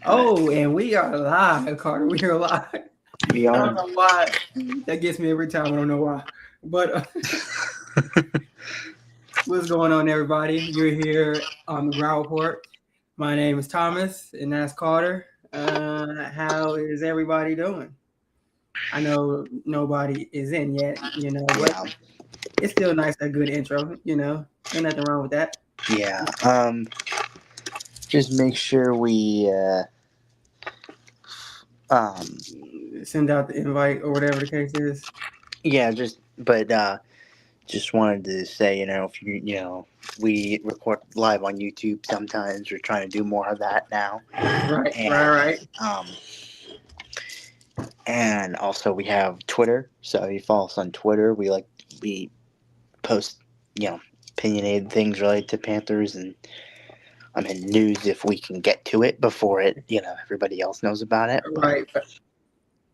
Oh, and we are live, Carter. We are live. We I are. don't know why. That gets me every time. I don't know why. But what's going on, everybody? You're here on the Ground Report. My name is Thomas, and that's Carter. How is everybody doing? I know nobody is in yet, but Yeah. it's still nice, a good intro. Ain't nothing wrong with that. Yeah. Just make sure we um Send out the invite or whatever the case is. yeah, just wanted to say, if we record live on YouTube sometimes. We're trying to do more of that now. Right, right, And right. um and also we have Twitter. So if you follow us on Twitter, we post, opinionated things related to Panthers and news if we can get to it before everybody else knows about it. Right.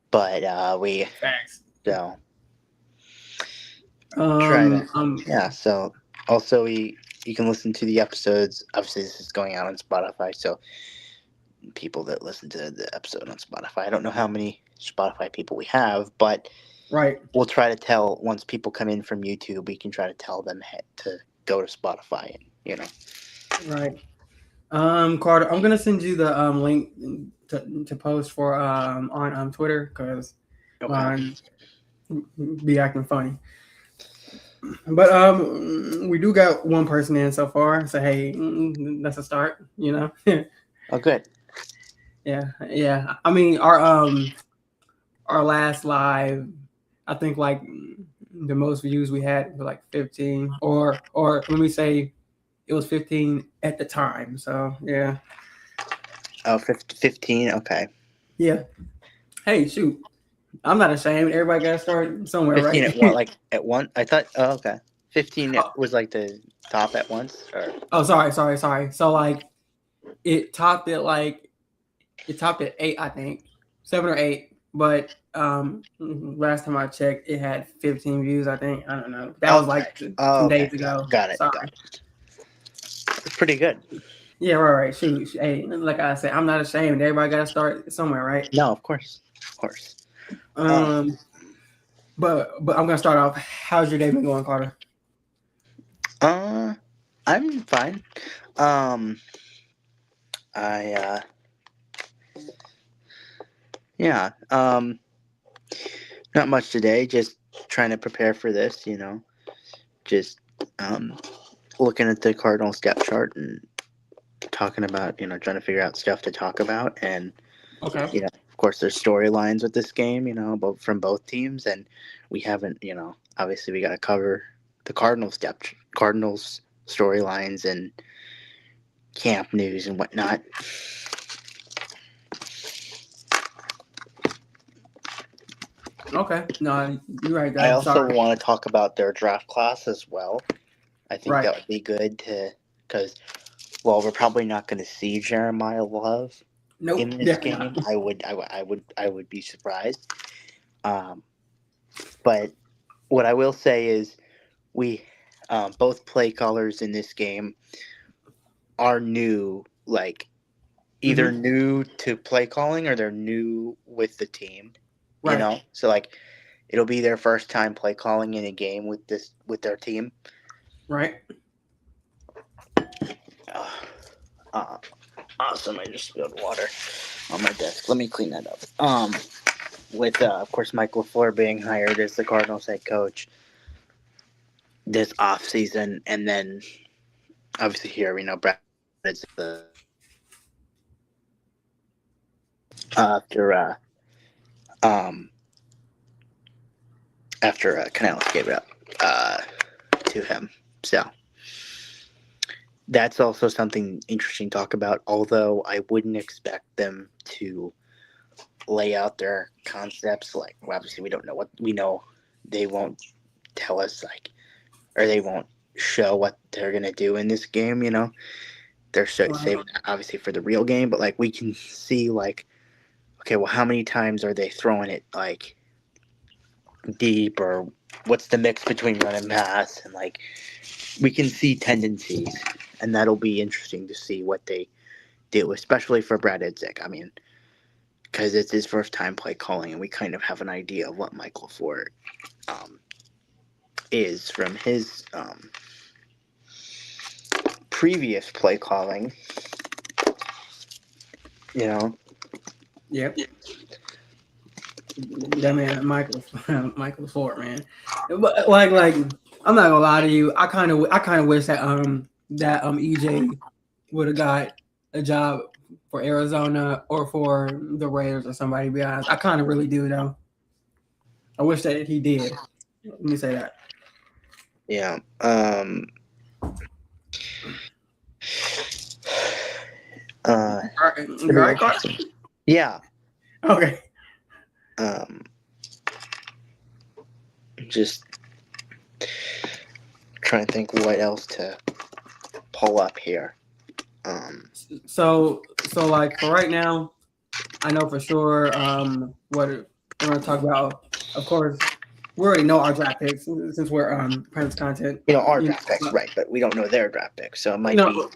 But we Facts. so try to Um, um, yeah. So also you can listen to the episodes. Obviously, this is going out on Spotify, so people that listen to the episode on Spotify. I don't know how many Spotify people we have, but right, we'll try to tell once people come in from YouTube. We can try to tell them to go to Spotify and. right. Carter, I'm gonna send you the link to post for on Twitter because Okay. mine be acting funny. But we do got one person in so far. So hey, that's a start. Oh, good. Yeah, yeah. I mean, our last live, I think like the most views we had were like 15, or let me say it was 15 at the time. So yeah, Oh, 15. Okay. yeah. Hey, shoot. I'm not ashamed. Everybody got to start somewhere, 15 right? at what? Like at one? I thought. Oh, okay. 15 oh, was like the top at once, or oh, sorry. So like it topped at eight, I think, 7 or 8. But last time I checked, it had 15 views. I think I don't know. That was okay. like Oh, some okay. days ago. Got it. Sorry. Got it. It's pretty good. Yeah, right. Shoot. Hey, like I said, I'm not ashamed. Everybody got to start somewhere, right? No, of course, of course. Um, Um, but I'm gonna start off. How's your day been going, Carter? uh, I'm fine. Um, I yeah. Not much today. Just trying to prepare for this. Just um, looking at the Cardinals depth chart and talking about trying to figure out stuff to talk about and Okay. of course there's storylines with this game both from both teams and we haven't obviously we got to cover the Cardinals storylines and camp news and whatnot. Okay. No, you're right I though. also Sorry. want to talk about their draft class as well. I think Right. that would be good to because well we're probably not going to see Jeremiah Love in Nope. this Definitely not. game. I would be surprised. um, but what I will say is we both play callers in this game are new, like either Mm-hmm. new to play calling or they're new with the team. Right. So like it'll be their first time play calling in a game with their team. Right. Uh, uh, awesome! I just spilled water on my desk. Let me clean that up. With of course Mike LaFleur being hired as the Cardinals head coach this off season, and then obviously here we know Brad is the after um Canales gave it up to him. So that's also something interesting to talk about. Although I wouldn't expect them to lay out their concepts. Like well, obviously we don't know what we know. They won't tell us or they won't show what they're gonna do in this game. They're Right. saving that obviously for the real game. But we can see okay, well, how many times are they throwing it deep or what's the mix between run and pass and we can see tendencies and that'll be interesting to see what they do, especially for Brad Idzik. I mean, because it's his first time play calling, and we kind of have an idea of what Mike LaFleur um, is from his previous play calling. You know, Yep. That man, Michael, Michael Ford, man. But like, I'm not gonna lie to you. I kind of wish that EJ would have got a job for Arizona or for the Raiders or somebody. To be honest, I kind of really do though. I wish that he did. Let me say that. yeah. All right, It'll you all be right, Carter? interesting. Yeah. Okay. Um, just trying to think what else to pull up here. So like for right now, I know for sure what we're gonna talk about. Of course, we already know our draft picks since we're Prince content. Our You draft picks, know, right? But we don't know their draft picks, so it you might be know,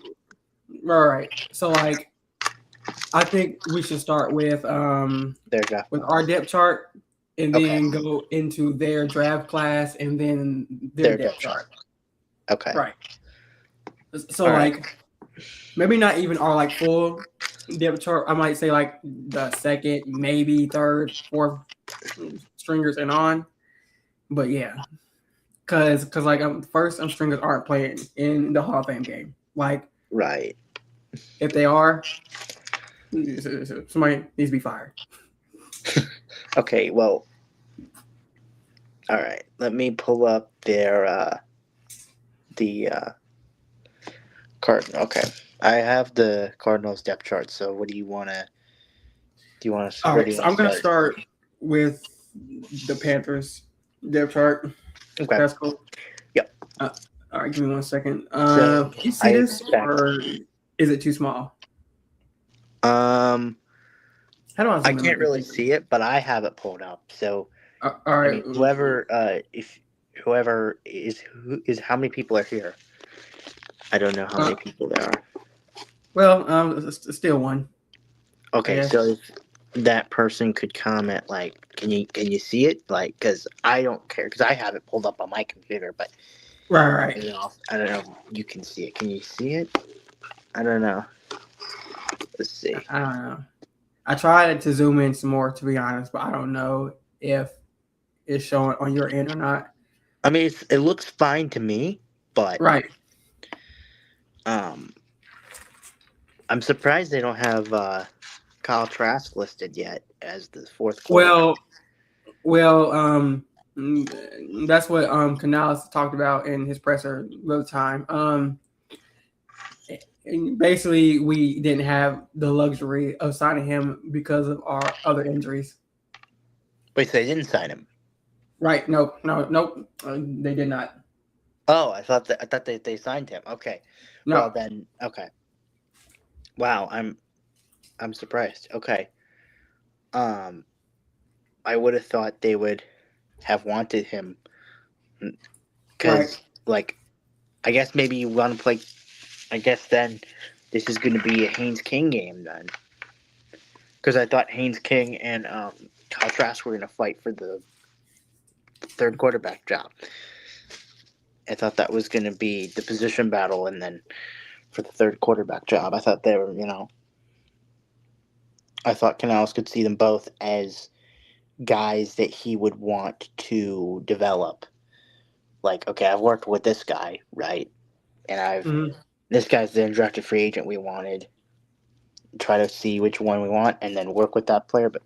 all right. So like, I think we should start their draft. with our depth chart, and Okay, then go into their draft class, and then their their depth depth chart. chart. Okay, Right. So all right, like, maybe not even our like full depth chart. I might say like the second, maybe third, fourth stringers and on. But yeah, because like first stringers aren't playing in the Hall of Fame game. Like right. if they are, somebody needs to be fired. Okay, well, all right. Let me pull up their the card. Okay, I have the Cardinals depth chart. So, what do you want to? Do you want to? All Where do right, you so want I'm to gonna start? start with the Panthers depth chart. Okay. That's cool. Yep. Uh, all right, give me 1 second. So Can you I see this, expect. or is it too small? Um, How do I I zoom in? can't Make it really bigger? see it, but I have it pulled up. So All I right. mean, whoever if whoever is who is how many people are here? I don't know how Uh, many people there are. well, still one, I Okay, guess. so if that person could comment, like, can you see it? Like, because I don't care, because I have it pulled up on my computer, but Right, right. I don't know if you can see it. Can you see it? I don't know. Let's see. I don't know. I tried to zoom in some more, to be honest, but I don't know if it's showing on your end or not. I mean, it looks fine to me, but Right. um, I'm surprised they don't have Kyle Trask listed yet as the fourth quarterback. Well, well, that's what Canales talked about in his presser the time. And basically, we didn't have the luxury of signing him because of our other injuries. Wait, so they didn't sign him? Right? Nope, no, nope. They did not. Oh, I thought they signed him. Okay, well No. then, okay. Wow, I'm surprised. Okay, um, I would have thought they would have wanted him Right. because, like, I guess maybe you want to play. I guess then this is going to be a Haynes King game then, because I thought Haynes King and Kyle Trask were going to fight for the third quarterback job. I thought that was going to be the position battle, and then for the third quarterback job, I thought they were, I thought Canales could see them both as guys that he would want to develop. Like, okay, I've worked with this guy, right? And Mhm. this guy's the undrafted free agent we wanted. Try to see which one we want and then work with that player. But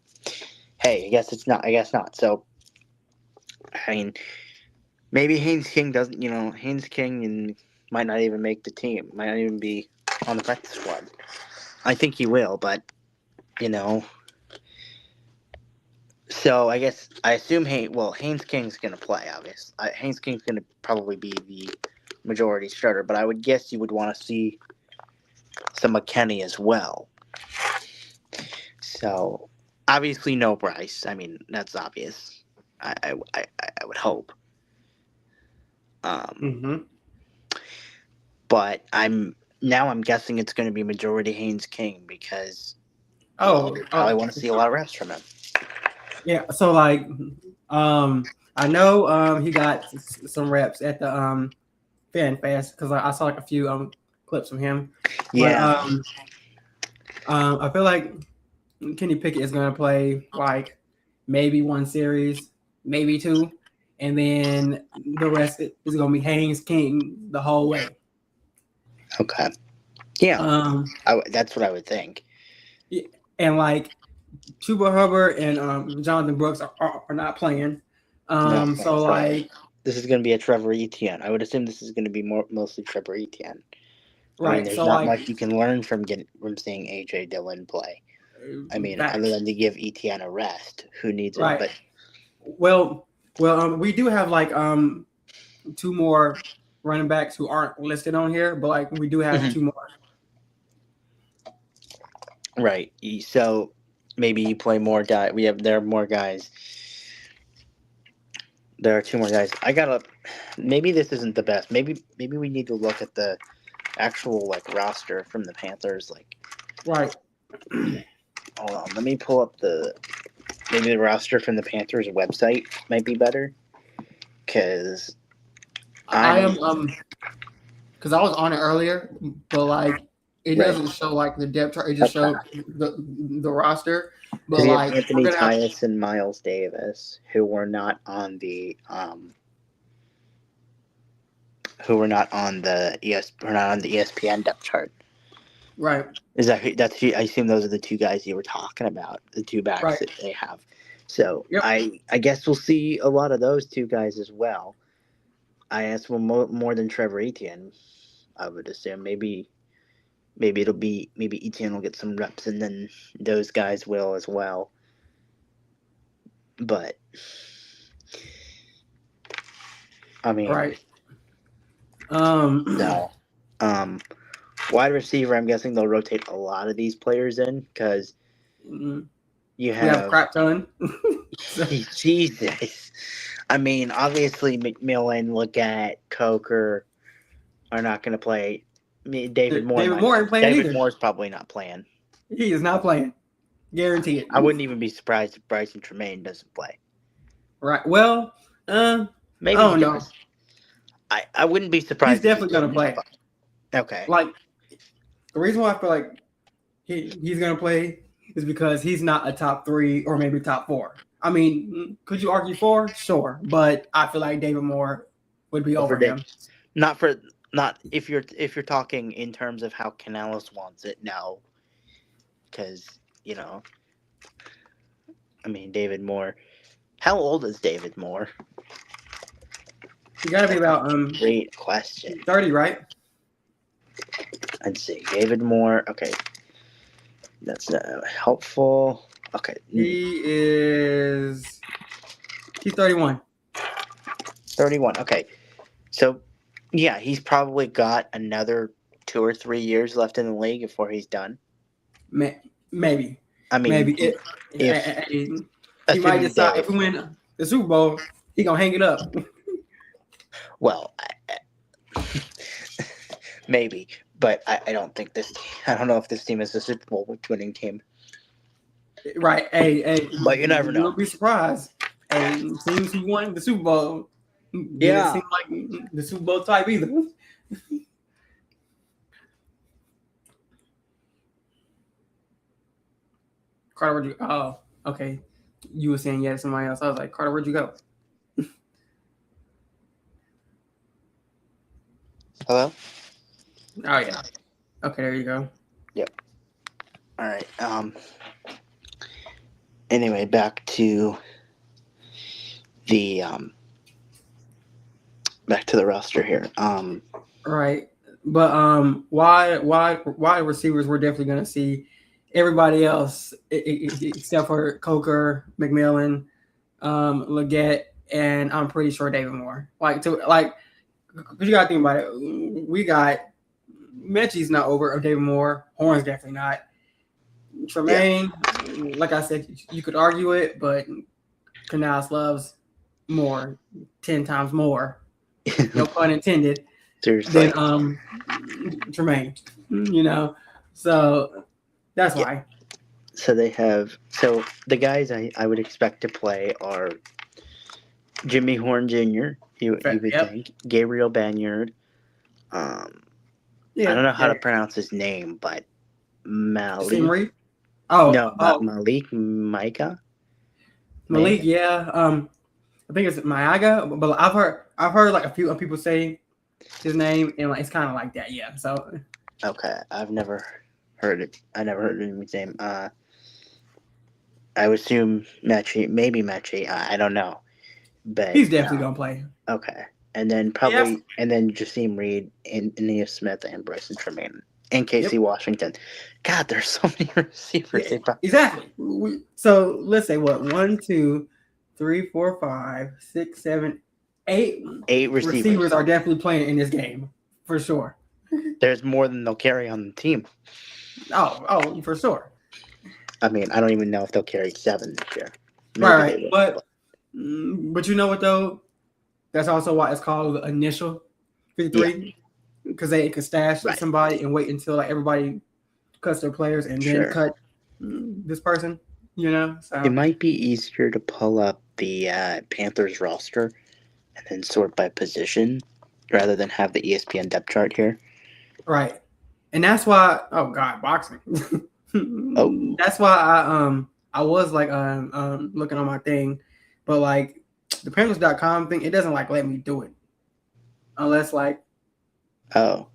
hey, I guess it's not. I guess not. So, I mean, maybe Haynes King doesn't, Haynes King might not even make the team, might not even be on the practice squad. I think he will, but, you know, so I guess I assume Haynes King's gonna play. Obviously, Haynes King's gonna probably be the majority starter, but I would guess you would want to see some McKenney as well. So obviously, no Bryce. I mean, that's obvious. I would hope. Um, Mhm. but now I'm guessing it's going to be majority Haynes King because we Oh, probably want to see a lot of reps from him. yeah. So like, I know he got some reps at the Fan Fest because I saw like a few clips from him. But Yeah. I feel like Kenny Pickett is gonna play like maybe one series, maybe two, and then the rest is gonna be Haynes King the whole way. Okay. Yeah. Um, That's what I would think. yeah, and like Chuba Hubbard and Jonathan Brooks are not playing. No. So So like this is going to be a Trevor Etienne. I would assume this is going to be mostly Trevor Etienne. I mean, right, there's so not like much you can learn from seeing AJ Dillon play. I mean, other facts, than to give Etienne a rest, who needs it? right. But Well, we do have like two more running backs who aren't listed on here, but like we do have two more. right. So maybe you play more guys. There are more guys. There are two more guys. Maybe this isn't the best. Maybe we need to look at the actual like roster from the Panthers. Like, Right. hold on. Let me pull up maybe the roster from the Panthers website might be better. Because I am because I was on it earlier, but like it Right. doesn't show like the depth chart. It just Okay. showed the roster. But Because you have like Anthony we're gonna have Tyus and Miles Davis, who were not on the ESPN depth chart. right. I assume those are the two guys you were talking about, the two backs Right. that they have. So Yep. I guess we'll see a lot of those two guys as well. I guess more than Trevor Etienne, I would assume. Maybe Etienne will get some reps and then those guys will as well. But I mean, Right. no. Wide receiver, I'm guessing they'll rotate a lot of these players in because you we have a crap ton. Jesus. I mean, obviously McMillan, Leggett, Coker are not going to play. David Moore ain't playing either. David Moore's probably not playing. He is not playing. Guarantee it. I wouldn't even be surprised if Bryson Tremaine doesn't play. Right. Well, maybe I don't know. I wouldn't be surprised. He's definitely gonna play. Okay. Like the reason why I feel like he's gonna play is because he's not a top 3 or maybe top 4. I mean, could you argue 4? Sure, but I feel like David Moore would be over him. Not if you're talking in terms of how Canales wants it. No, because I mean David Moore. How old is David Moore? You got to be about great question. 30, right? Let's see, David Moore. Okay, that's helpful. Okay, he's 31. 31. Okay, so yeah, he's probably got another 2 or 3 years left in the league before he's done. Maybe. I mean, maybe he might decide if we win the Super Bowl, he gonna hang it up. Well, maybe, but I don't think I don't know if this team is a Super Bowl winning team. Right. Hey. But you never know. You'll be surprised. Hey, teams who won the Super Bowl didn't seem like the Super Bowl type either. Carter, where'd you? Oh, okay. You were saying yeah to somebody else. I was like, Carter, where'd you go? Hello? Oh yeah. Okay, there you go. Yep. All right. Anyway, back to the roster here. Right. But why receivers we're definitely gonna see everybody else except for Coker, McMillan, Leggett, and I'm pretty sure David Moore. You gotta think about it. We got Mechie's not over, or David Moore. Horn's definitely not. Tremaine, like I said, you could argue it, but Canales loves more, 10 times more. No pun intended. Seriously. than Tremaine. You know, so that's Yeah. why. So the guys I would expect to play are Jimmy Horn Jr. You would Yep. think Gabriel Banyard. Um, I Yeah. don't know how Yeah. to pronounce his name, but Malik. Simri. Oh. No, Oh. Malik Micah. Malik. Maybe. Yeah. I think it's Mayaga, but I've heard like a few people say his name, and like it's kind of like that. Yeah. So Okay, I've never heard it. I never heard his name. I would assume Mechie, maybe Mechie. I don't know, but he's definitely gonna play. okay. And then Yes. Jasim Reed, and Nia Smith, and Bryson Tremaine, and Casey Yep. Washington. God, there's so many receivers. Yeah. Exactly. So let's say what 1, 2, 3, 4, 5, 6, 7, 8 8 receivers. receivers are definitely playing in this game for sure. There's more than they'll carry on the team. Oh, for sure. I mean, I don't even know if they'll carry 7 this year. Maybe Right. they will. But you know what though? That's also why it's called the initial 53 because they could stash Right. somebody and wait until like everybody cuts their players and then Sure. cut this person. You know, so It might be easier to pull up the Panthers roster and then sort by position rather than have the ESPN depth chart here. right, and that's why. Oh God, boxing. Oh. That's why I was like looking on my thing, but like the Panthers.com thing, it doesn't like let me do it unless like Oh.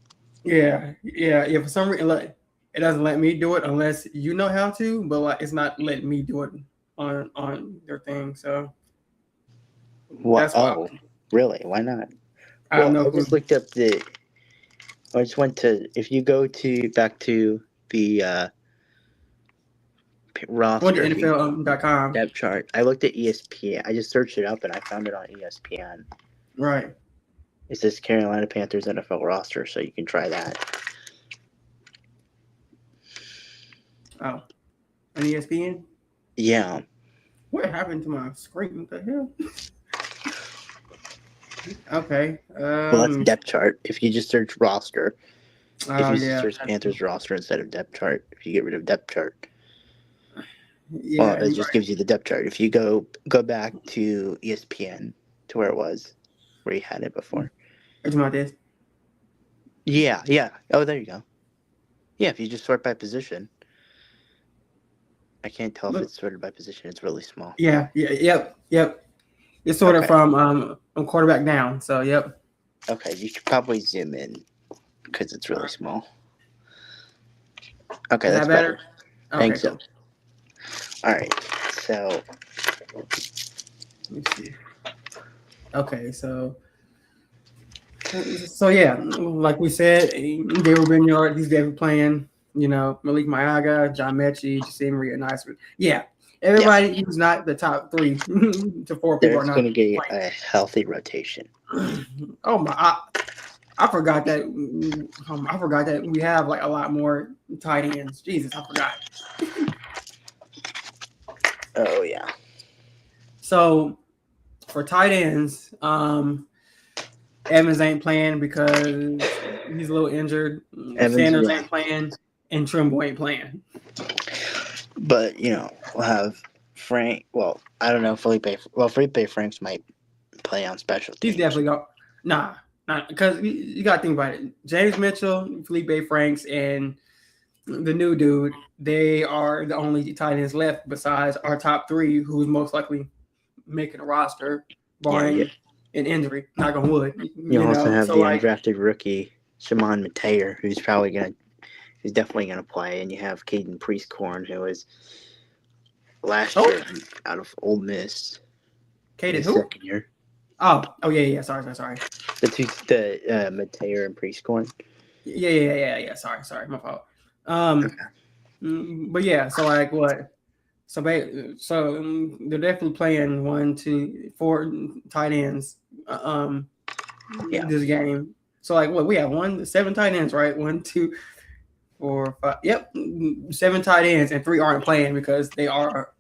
yeah. For some reason, like, it doesn't let me do it unless you know how to, but like it's not letting me do it on their thing. So What? that's why Oh, really? Why not? I have Well, no I clue. just looked up I just went to. If you go back to the Went to roster NFL.com. depth chart, I looked at ESPN. I just searched it up and I found it on ESPN. Right. It says Carolina Panthers NFL roster, so you can try that. Oh, on ESPN. Yeah. What happened to my screen? What the hell? Okay. Well, that's depth chart. If you just search roster, if you Yeah. search Panthers roster instead of depth chart, if you get rid of depth chart, Yeah. well, it just gives you the depth chart. If you go back to ESPN to where it was, where you had it before. Are you talking about this? Yeah. Oh, there you go. Yeah, if you just sort by position. I can't tell if it's sorted by position. It's really small. Yeah. Yep. It's sorted from quarterback down. So yep. Okay, you should probably zoom in because it's really small. Okay, Is that's that better? I think so. Cool. All right, so let me see. Okay, so yeah, like we said, Gabriel Banyard, he's definitely playing. You know, Malik Mayaga, John Mechie, Jasim Reed, and Iceman. Yeah, everybody who's not the top 3 to 4 people are there's not going to be playing. a healthy rotation. Oh my! I forgot that. I forgot that we have like a lot more tight ends. Jesus, I forgot. Oh yeah. So for tight ends, Evans ain't playing because he's a little injured. Sanders ain't playing, and Trimble ain't playing. But we'll have Frank. Well, I don't know Felipe. Well, Felipe Franks might play on special teams. He's definitely go. Nah, because you got to think about it. James Mitchell, Felipe Franks, and the new dude, they are the only tight ends left besides our top 3, who's most likely making a roster, barring an injury. Knock on wood. You also have the undrafted rookie Shimon Mateer, who's definitely gonna play, and you have Caden Priestcorn, who is last year out of Ole Miss. Caden who? Second year. Oh yeah. Sorry. The Mateer and Priestcorn. Yeah. Sorry, my fault. But yeah, so like what? So they're definitely playing 1, 2, 4 tight ends. This game. So like what we have 7 tight ends, right? 1, 2, 4, 5. Yep, 7 tight ends, and 3 aren't playing because they are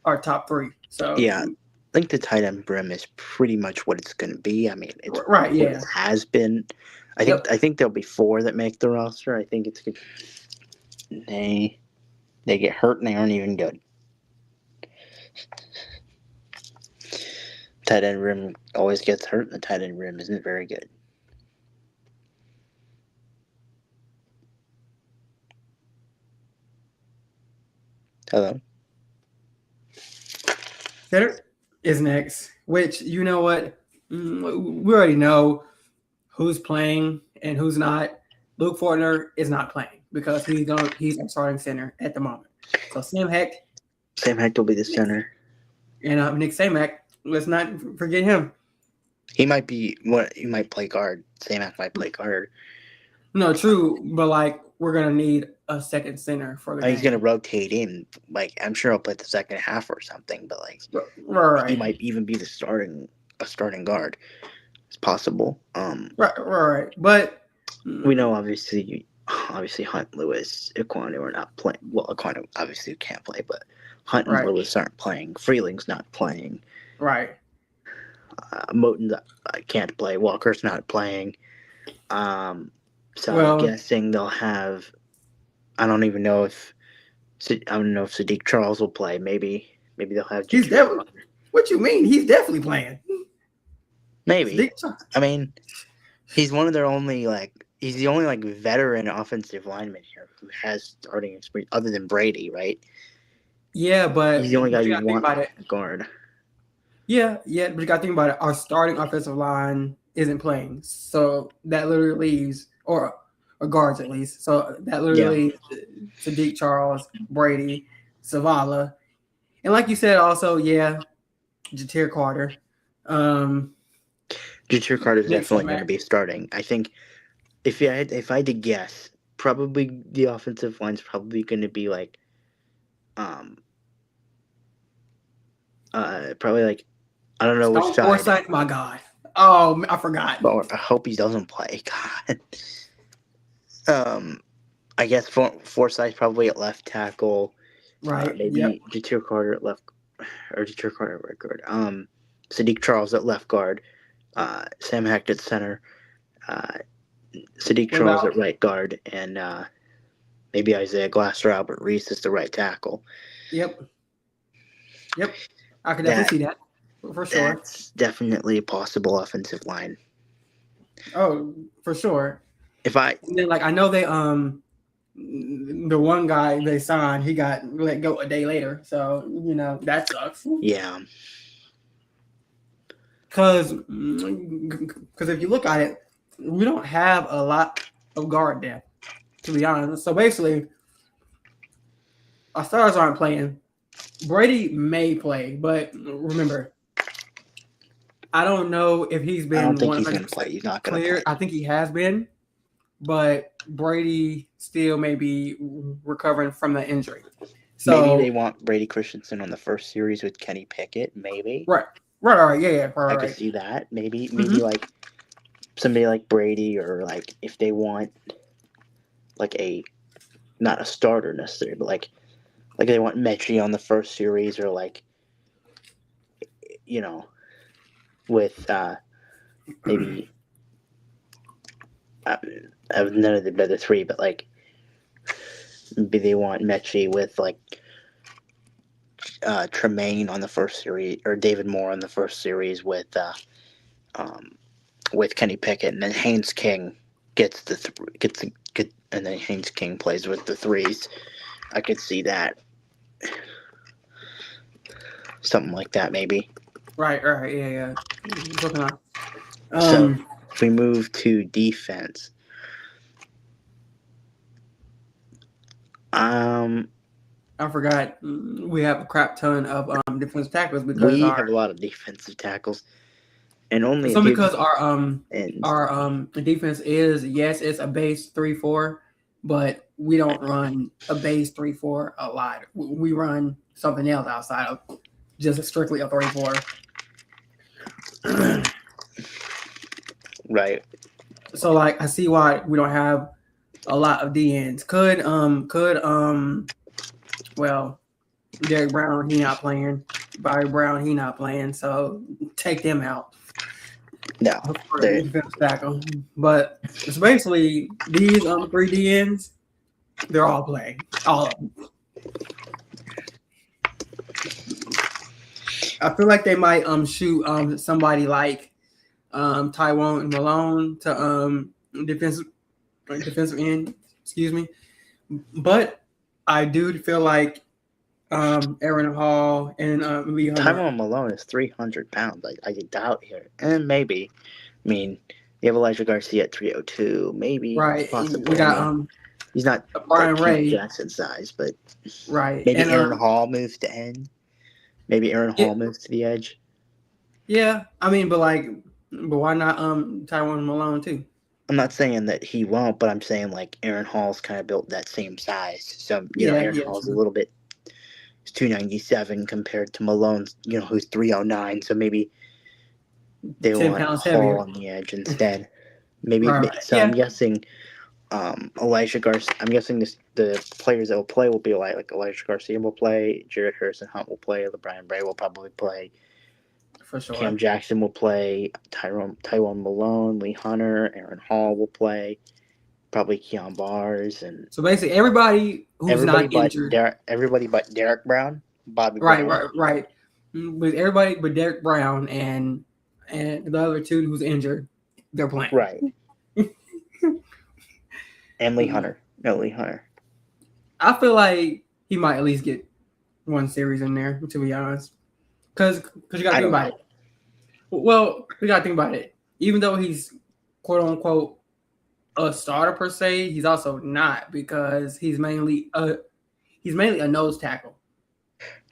our top 3. So yeah, I think the tight end brim is pretty much what it's going to be. I mean, it's right. It has been. Yep. I think there'll be 4 that make the roster. I think it's good. They get hurt and they aren't even good. Tight end room always gets hurt, and the tight end room isn't very good. Hello. Center is next. Which you know what? We already know who's playing and who's not. Luke Fortner is not playing because he's our starting center at the moment. So Sam Heck will be the center. and Nick Samak, let's not forget him. He might play guard. Samak might play guard. No, true, but like we're gonna need a second center for the game. He's gonna rotate in. Like I'm sure he'll play the second half or something, but like right. he might even be a starting guard. It's possible. Right. But we know obviously Hunt, Lewis, Equanu are not playing. Well, Equanu obviously can't play, but Hunt and Lewis aren't playing. Freeling's not playing. Right. Moten can't play. Walker's not playing. So I'm guessing they'll have. I don't know if Sadiq Charles will play. Maybe they'll have. He's definitely. What you mean? He's definitely playing. Maybe. I mean, he's one of their only he's the only veteran offensive lineman here who has starting experience other than Brady, right? Yeah, but he's the only guy you want guard. Yeah, but you got to think about it. Our starting offensive line isn't playing, so that literally leaves, or guards at least. So that literally leaves Sadiq Charles, Brady, Zavala, and like you said, also Jatir Carter. Jatir Carter is definitely going to be starting. I think if I had to guess, probably the offensive line's probably going to be probably I don't know which side. Forsythe, my God. Oh, I forgot. But I hope he doesn't play. God. I guess Forsythe probably at left tackle. Right. Maybe Jatir Carter at left, or Jatir Carter at right guard. Sadiq Charles at left guard. Sam Hecht at center. Sadiq Charles at right guard, and maybe Isaiah Glasser, Albert Reese is the right tackle. Yep. I could definitely see that. For sure. That's definitely a possible offensive line. Oh, for sure. I know they the one guy they signed, he got let go a day later. So, that sucks. Yeah. Because if you look at it, we don't have a lot of guard depth, to be honest. So basically, our stars aren't playing. Brady may play, but remember, I don't know if he's been. I don't think he's going to play. He's not going to play. I think he has been, but Brady still may be recovering from the injury. So maybe they want Brady Christensen on the first series with Kenny Pickett. Maybe. Right. Yeah. I could see that. Maybe somebody like Brady, or if they want not a starter necessarily, but they want Mechie on the first series, or with maybe none of the other three, but maybe they want Mechie with Tremaine on the first series, or David Moore on the first series with Kenny Pickett, and then Haynes King gets and then Haynes King plays with the threes. I could see that. Something like that, maybe. Right, yeah. So if we move to defense, I forgot we have a crap ton of defensive tackles because we have a lot of defensive tackles, and only because our defense is it's a base 3-4, but we don't run a base 3-4 a lot. We run something else outside of just strictly a 3-4. Right. So I see why we don't have a lot of DNs. Derek Brown, he not playing. Barry Brown, he not playing. So take them out. No, for they defensive tackle. But it's basically these three DNs. They're all playing. All of them. I feel like they might shoot somebody like Taiwan Malone to defensive end. Excuse me. But I do feel like Aaron Hall and Lee Hunter. Tyrone Malone is 300 pounds. I doubt here, and maybe. I mean, you have Elijah Garcia at 302. Maybe Right. We possible. I got mean, he's not like Brian Cam Ray. Jackson size, but Right. maybe And Aaron Hall moves to end. Maybe Aaron yeah, Hall moves to the edge. yeah. I mean, but why not Taiwan Malone too? I'm not saying that he won't, but I'm saying like Aaron Hall's kind of built that same size. So Yeah, Aaron yeah, Hall's a true. little bit. He's 297 compared to Malone's, who's 309. So maybe they 10 want pounds Hall heavier. on the edge instead. Maybe Right. so. I'm Yeah, guessing Elijah Garcia. I'm guessing the players that will play will be like Elijah Garcia will play, Jared Harrison Hunt will play, LeBron Bray will probably play, for Cam sure. Jackson will play, Tyrone Malone, Lee Hunter, Aaron Hall will play, probably Keon Bars, and So basically, everybody who's not injured. Everybody but Derek Brown, Bobby Right, Brown. right, right. With everybody but Derek Brown and the other two who's injured, they're playing. Right. And Lee Hunter. No, Lee Hunter. I feel like he might at least get one series in there, to be honest. Because you got to think about it. Well, you got to think about it. Even though he's quote unquote a starter per se, he's also not because he's mainly a nose tackle.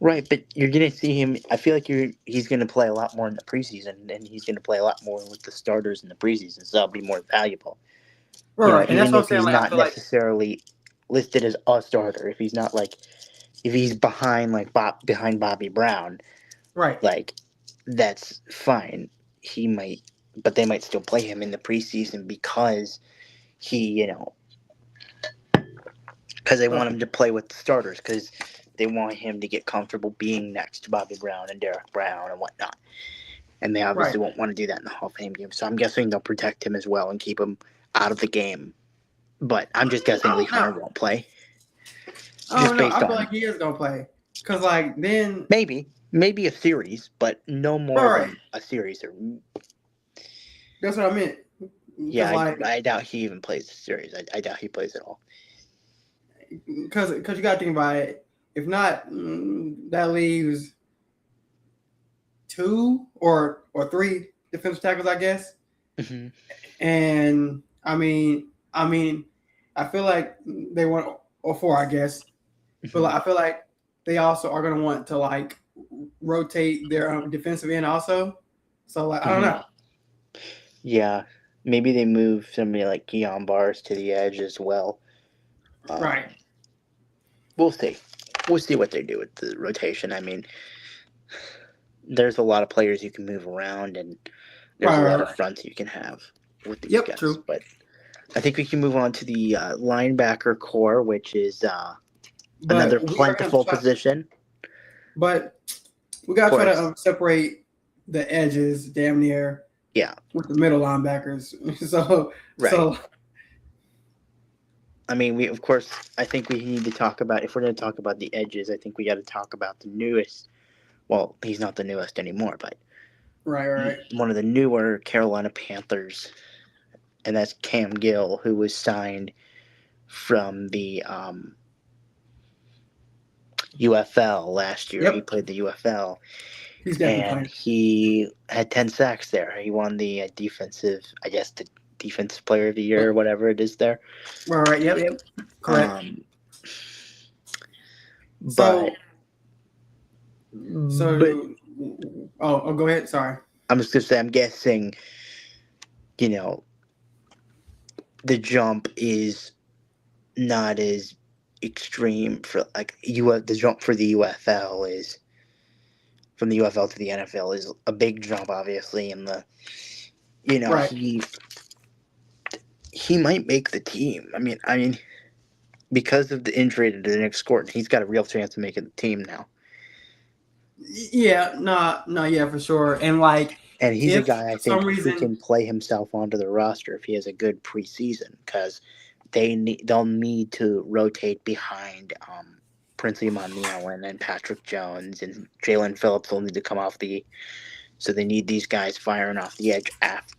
Right, but you're gonna see him. I feel like he's gonna play a lot more in the preseason, and he's gonna play a lot more with the starters in the preseason. So that'll be more valuable. Right, and that's Even what I'm if saying. he's Like I not feel like necessarily listed as a starter, if he's not like, if he's behind behind Bobby Brown, right, like that's fine. He might, but they might still play him in the preseason because he, because they want him to play with the starters because they want him to get comfortable being next to Bobby Brown and Derek Brown and whatnot. And they obviously won't want to do that in the Hall of Fame game. So I'm guessing they'll protect him as well and keep him out of the game. But I'm just guessing Lee Hunter won't play. Oh no, I feel like he is gonna play because like then maybe a series, but no more than a series. Or that's what I meant. yeah, I doubt he even plays the series. I doubt he plays at all. Because you got to think about it. If not, that leaves 2 or 3 defensive tackles, I guess. Mm-hmm. And I mean, I feel like they want or 4, I guess. Mm-hmm. But I feel like they also are going to want to like rotate their defensive end also. So like I don't know. Yeah, maybe they move somebody like Keon Bars to the edge as well. Right. We'll see. We'll see what they do with the rotation. I mean, there's a lot of players you can move around, and there's a lot of fronts you can have with these guys. True. But I think we can move on to the linebacker core, which is another plentiful position. But we got to try to separate the edges damn near. Yeah. With the middle linebackers. So I mean, I think we need to talk about, if we're going to talk about the edges, I think we got to talk about the newest. Well, he's not the newest anymore, but right. One of the newer Carolina Panthers, and that's Cam Gill, who was signed from the UFL last year. Yep. He played the UFL. He's definitely playing. He had 10 sacks there. He won the defensive player of the year or whatever it is there. Right. Yep. Correct. But go ahead. Sorry. I'm just gonna say I'm guessing, the jump is not as extreme for like the jump for the UFL is from the UFL to the NFL is a big jump, obviously, and he might make the team. I mean, because of the injury to the Nick Scott, he's got a real chance of making the team now. Yeah, no, yeah, for sure. And And he's a if guy I for some think who reason, can play himself onto the roster if he has a good preseason because they'll need to rotate behind Princey Monmeon and Patrick Jones and Jalen Phillips will need to come off the. So they need these guys firing off the edge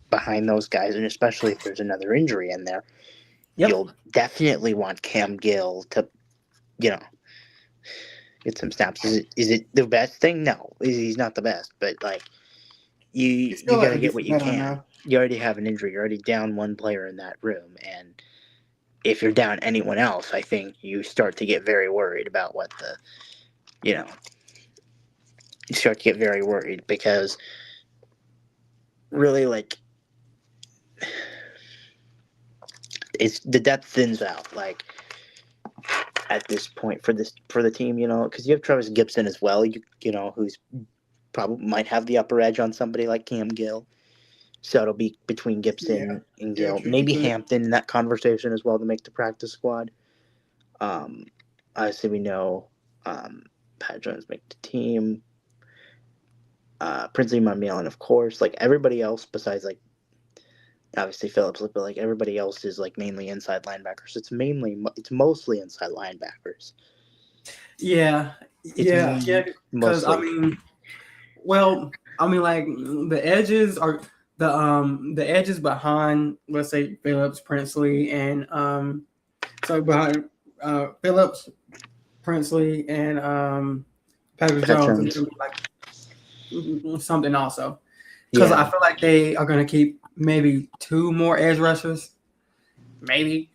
behind those guys, and especially if there's another injury in there, yep, you'll definitely want Cam Gill to, you know, get some snaps. Is it the best thing? No, he's not the best, but like he's you still got to a get what decent you veteran can. now. You already have an injury. You're already down one player in that room, and if you're down anyone else, I think you start to get very worried about what the, you know, you start to get very worried because really like it's the depth thins out like at this point for the team, you know, because you have Travis Gibson as well, you know, who's probably might have the upper edge on somebody like Cam Gill. So it'll be between Yeah, Gibson and yeah, Gill, true. He maybe could. Hampton in that conversation as well to make the practice squad. Um, Obviously we know Pat Jones make the team. Princey Monmeon, of course. Like everybody else besides like obviously Phillips, but like everybody else is like mainly inside linebackers. It's mostly inside linebackers. Yeah, It's yeah. Because I mostly mean, well, I mean, like the edges behind, let's say Phillips, Princely, and so behind Phillips, Princely, and Patrick Pat Jones, and Jones. then like something also. Because I Yeah. feel like they are going to keep maybe two more edge rushers, maybe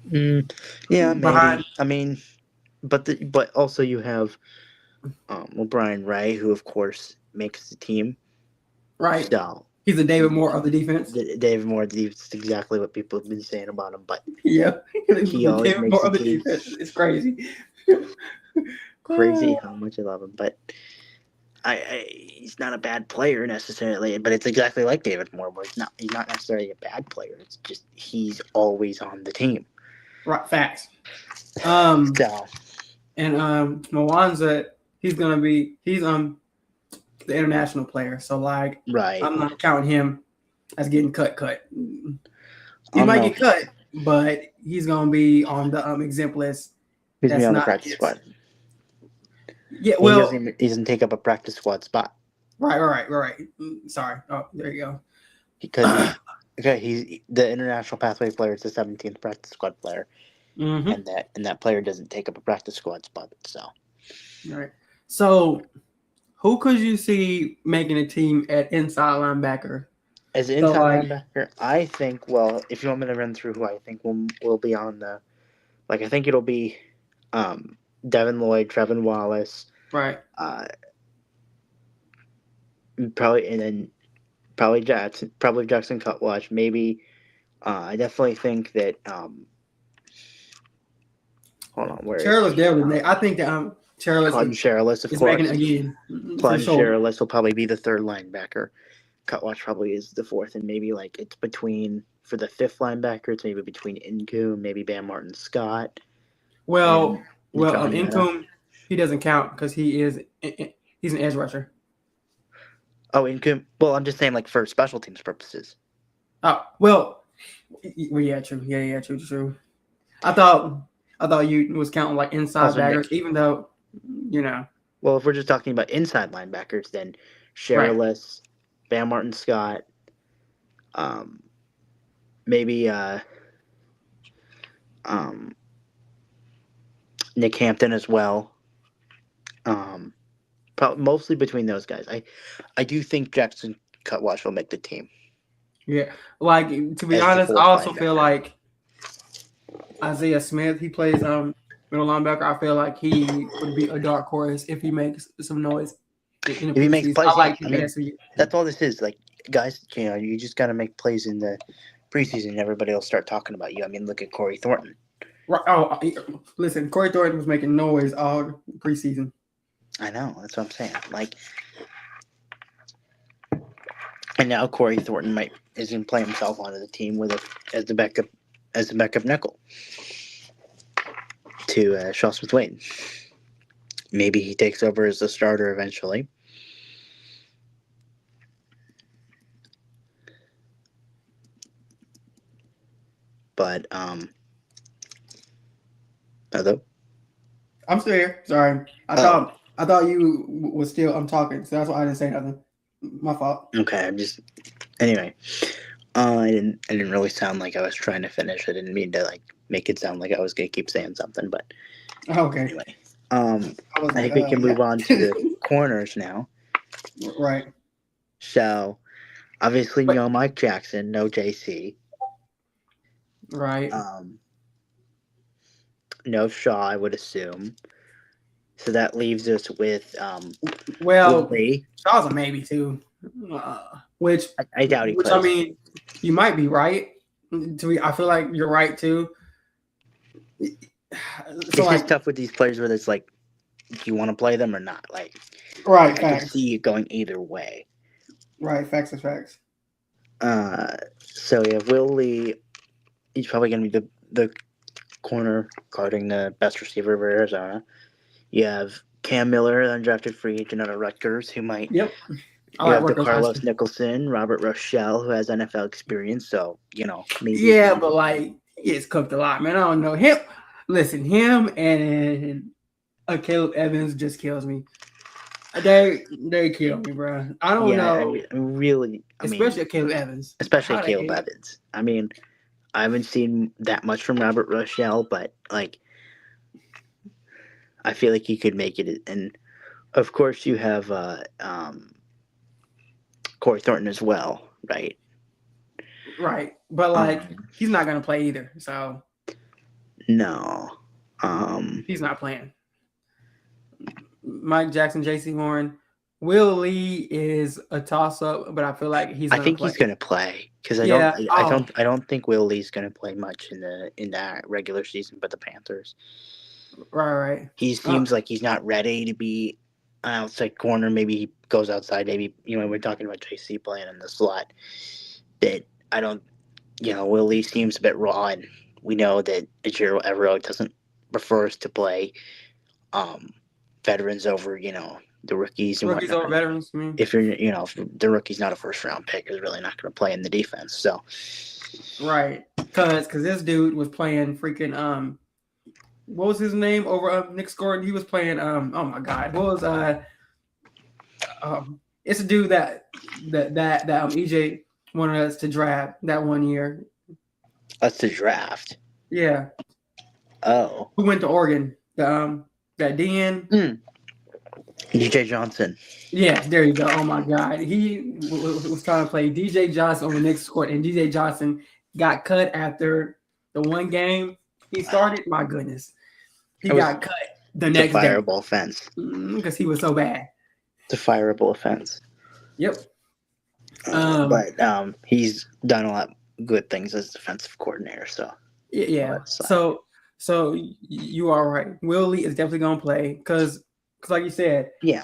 Yeah, maybe. behind. I mean, but also you have Brian Ray, who of course makes the team. Right, So he's a David Moore of the defense. David Moore, it's exactly what people have been saying about him, but Yeah, he the always David makes Moore the of the team. defense. It's crazy. Crazy how much I love him, but he's not a bad player necessarily, but it's exactly like David Moore, where he's not necessarily a bad player. It's just he's always on the team. Right, facts. Um, So and Mwanza, he's the international player. So like, right, I'm not counting him as getting cut. He I'm might no get cut, but he's gonna be on the exempt list. he's me That's on the not practice his. squad. Yeah, He well, he doesn't take up a practice squad spot right. Sorry. Oh, there you because go. he's the international pathway player. Is the 17th practice squad player, Mm-hmm. and that player doesn't take up a practice squad spot. So All right. So, who could you see making a team at inside linebacker? as an So, inside like, linebacker, I think. Well, if you want me to run through who I think will be on the like, I think it'll be Devin Lloyd, Trevin Wallace, right, uh, probably and then probably Jackson Cutwatch. Maybe I definitely think that. Hold on, where is Charles he? definitely. I think that Charles Claude Sherrillis, of is making course. it again for Claude sure. Sherrillis will probably be the third linebacker. Cutwatch probably is the fourth, and maybe like it's between for the fifth linebacker. It's maybe between Incoom, maybe Bam Martin Scott, and Well, Najarietta. Income he doesn't count because he's an edge rusher. Oh, Incoom. Well, I'm just saying like for special teams purposes. Oh well, yeah, true. Yeah, true. I thought you was counting like inside Also, baggers, Nick. even though you know. Well, if we're just talking about inside linebackers, then Right. Sherrillis, Bam Martin Scott, um, maybe um, Nick Hampton as well. Um, mostly between those guys. I do think Jackson Cutwash will make the team Yeah. Like to be as the honest, I fourth also feel linebacker. like Isaiah Smith, he plays middle linebacker. I feel like he would be a dark horse if he makes some noise in the If he makes preseason. I plays, yeah. like I him mean, as we that's all this is. Like, guys, you know, you just got to make plays in the preseason, and everybody will start talking about you. I mean, look at Corey Thornton. right. Oh, listen, Corey Thornton was making noise all preseason. I know. That's what I'm saying. Like, and now Corey Thornton is going to play himself onto the team as the backup nickel to Shaw Smith Wade. Maybe he takes over as the starter eventually. But hello. I'm still here. Sorry, Oh, I thought you was still. I'm talking, so that's why I didn't say nothing. My fault. okay. I'm just anyway. I didn't really sound like I was trying to finish. I didn't mean to like make it sound like I was gonna keep saying something. But Okay, anyway, I was I like, think we can move on to yeah, the corners now. right, So obviously, but no Mike Jackson, no JC, right. um, no Shaw. I would assume. So that leaves us with Will Well, Lee. Shaw's a maybe too. Which, I doubt he I plays. mean, you might be right. I feel like you're right too. So It's just like, tough with these players where it's like, do you want to play them or not? Like, right, I can facts, see it going either way. right, facts is facts. So you have Will Lee. He's probably going to be the corner guarding the best receiver of Arizona. You have Cam Miller, undrafted free agent out of Rutgers, who might. Yep, I You like have the Rutgers Carlos honestly. Nicholson, Robert Rochelle, who has NFL experience. So maybe Yeah, he. but like, he gets cooked a lot, man. I don't know him. Listen, him and Caleb Evans just kills me. They kill me, bro. I don't Yeah, know, really. I mean, especially Caleb Evans. especially How the Caleb heck? Evans. I mean, I haven't seen that much from Robert Rochelle, but like I feel like he could make it. And of course, you have Corey Thornton as well, right? Right, but like, Um, he's not gonna play either, so no. Um, he's not playing. Mike Jackson, J.C. Horn, Will Lee is a toss up, but I feel like he's I gonna think play. he's gonna play because Yeah. Oh, I don't think Will Lee's gonna play much in that regular season. But the Panthers, right, right. he Uh, seems like he's not ready to be an outside corner. Maybe he goes outside. Maybe we're talking about JC playing in the slot. That I don't. Will Lee seems a bit raw, and we know that Ejiro Evero doesn't prefers to play um, veterans over the rookies and rookies over whatnot. veterans. I mean, If if the rookie's not a first round pick, is really not going to play in the defense. So right? Because this dude was playing freaking what was his name over Nick Gordon? He was playing oh my god, what was it's a dude that EJ wanted us to draft that one year. that's the draft. Yeah, Oh, who went to Oregon? The that DN. DJ Johnson. Yes, there you go. Oh my God, he was trying to play DJ Johnson on the Knicks court, and DJ Johnson got cut after the one game he started. My goodness, he It was got cut the it's a next day fireable offense. because he was so bad. It's a fireable offense. Yep. Um. But he's done a lot of good things as defensive coordinator. So Yeah. let's So you are right. Will Lee is definitely gonna play because like you said, yeah.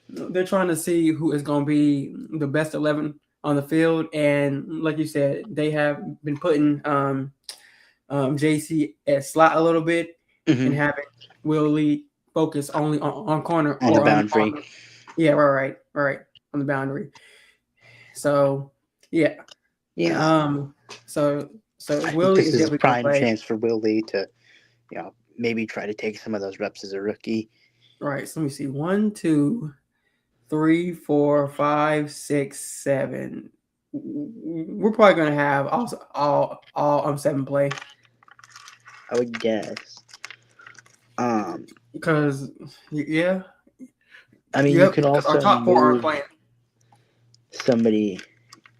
they're trying to see who is going to be the best 11 on the field, and like you said, they have been putting JC at slot a little bit and Mm-hmm. having Will Lee focus only on corner On the or boundary. yeah, right on the boundary. So yeah, Yeah. um, so I think Willie this is is a definitely going to prime play. chance for Will Lee to, maybe try to take some of those reps as a rookie. Right. So let me see. 1, 2, 3, 4, 5, 6, 7. We're probably gonna have also all 7 play I would guess. because yeah, I mean, you yep. could Because our also top 4 aren't move playing. somebody.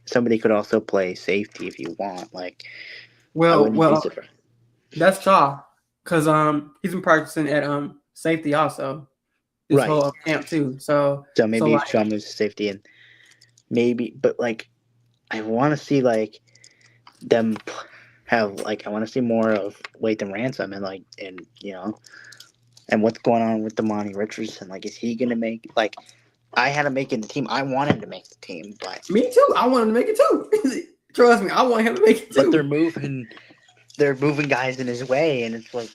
Somebody could also play safety if you want. Like, I Well, wouldn't be well, surprised. that's Shaw because he's been practicing at safety also this Right. whole camp too. So So so maybe like Shaw moves to safety, and maybe, but like, I want to see like them have like I want to see more of Latham Ransom and and what's going on with Damani Richardson. Like, is he gonna make like? I had him making the team. I want him to make the team, but me too. I want him to make it too. Trust me, I want him to make it they're too. moving guys in his way, and it's like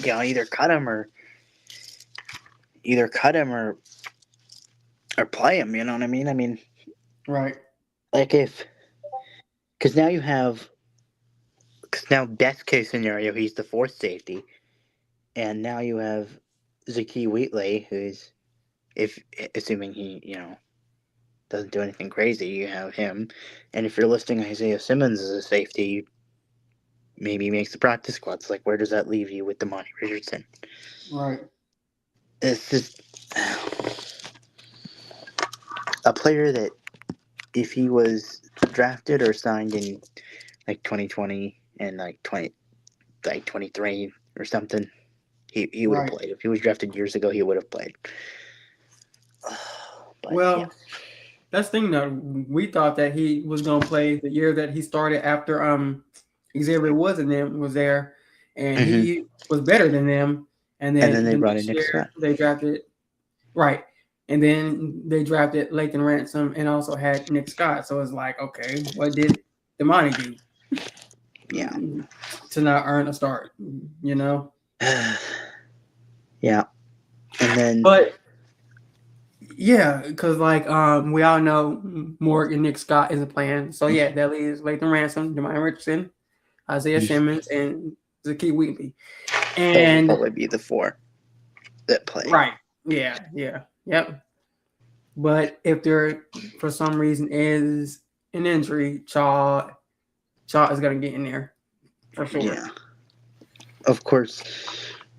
either cut him or play him. You know what I mean? I mean, Right. like because now you have Now, best case scenario, he's the fourth safety, and now you have Zakee Wheatley, who's, if assuming he doesn't do anything crazy, you have him, and if you're listing Isaiah Simmons as a safety, maybe he makes the practice squads. Like, where does that leave you with Demani Richardson? Right. It's just a player that, if he was drafted or signed in like 2020 and like 23 or something, he would have Right. played. If he was drafted years ago, he would have played. But yeah, Well, that's the thing though. We thought that he was gonna play the year that he started after Xavier Woods and them was there, and hmm he was better than them. And and then then they the brought in next Nick year Scott. they drafted right, and then they drafted Lathan Ransom and also had Nick Scott. So it's like, okay, what did Damani do Yeah, to not earn a start? You know, yeah, and then but yeah, because like we all know Morgan and Nick Scott isn't playing. So yeah, that leaves Lathan Ransom, Demani Richardson, Isaiah Simmons, and Zakee Wheatley. those will And probably be the four that play. right, yep. But if there for some reason is an injury, Shaw is gonna get in there for sure. Yeah, of course.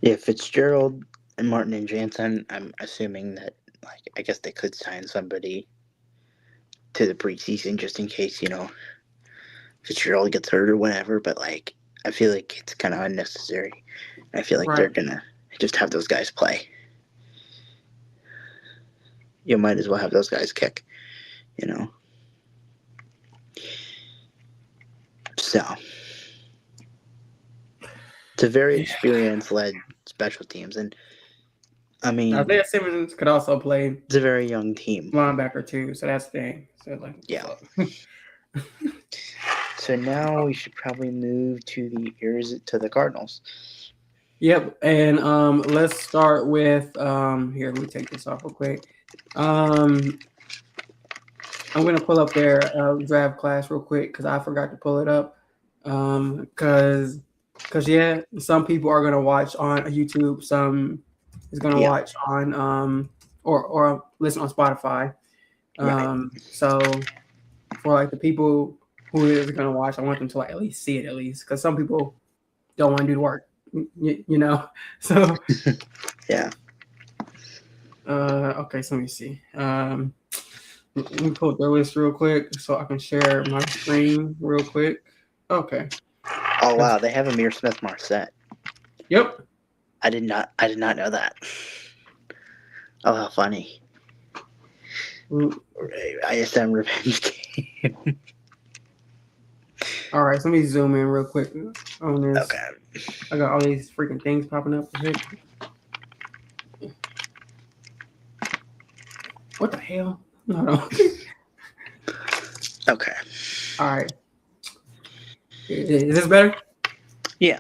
Yeah, Fitzgerald and Martin and Jansen. I'm assuming that, like, I guess they could sign somebody to the preseason just in case Fitzgerald gets hurt or whatever. But like, I feel like it's kind of unnecessary. I feel like they're Right. gonna just have those guys play. You might as well have those guys kick. You know. So it's a very Yeah. experience-led special teams, and I mean, Isaiah Simmons could also play it's a very young team. linebacker too, so that's the thing. So like, Yeah. fuck. So now we should probably move to the Cardinals. Yep, and let's start with here. Let me take this off real quick. I'm gonna pull up their draft class real quick because I forgot to pull it up. Because yeah, some people are gonna watch on YouTube, some is gonna Yeah. watch on or listen on Spotify. Right. So for like the people who is gonna watch, I want them to like at least see it because some people don't want to do the work, you know. So Yeah. okay, so let me see. Let me pull up their list real quick so I can share my screen real quick. Okay. Oh wow, they have Amir Smith Marset. Yep. I did not know that. Oh, how funny. ISM Revenge Game. All right, so let me zoom in real quick on this. Okay. I got all these freaking things popping up. What the hell? No. Okay. All right. Is this better? Yeah.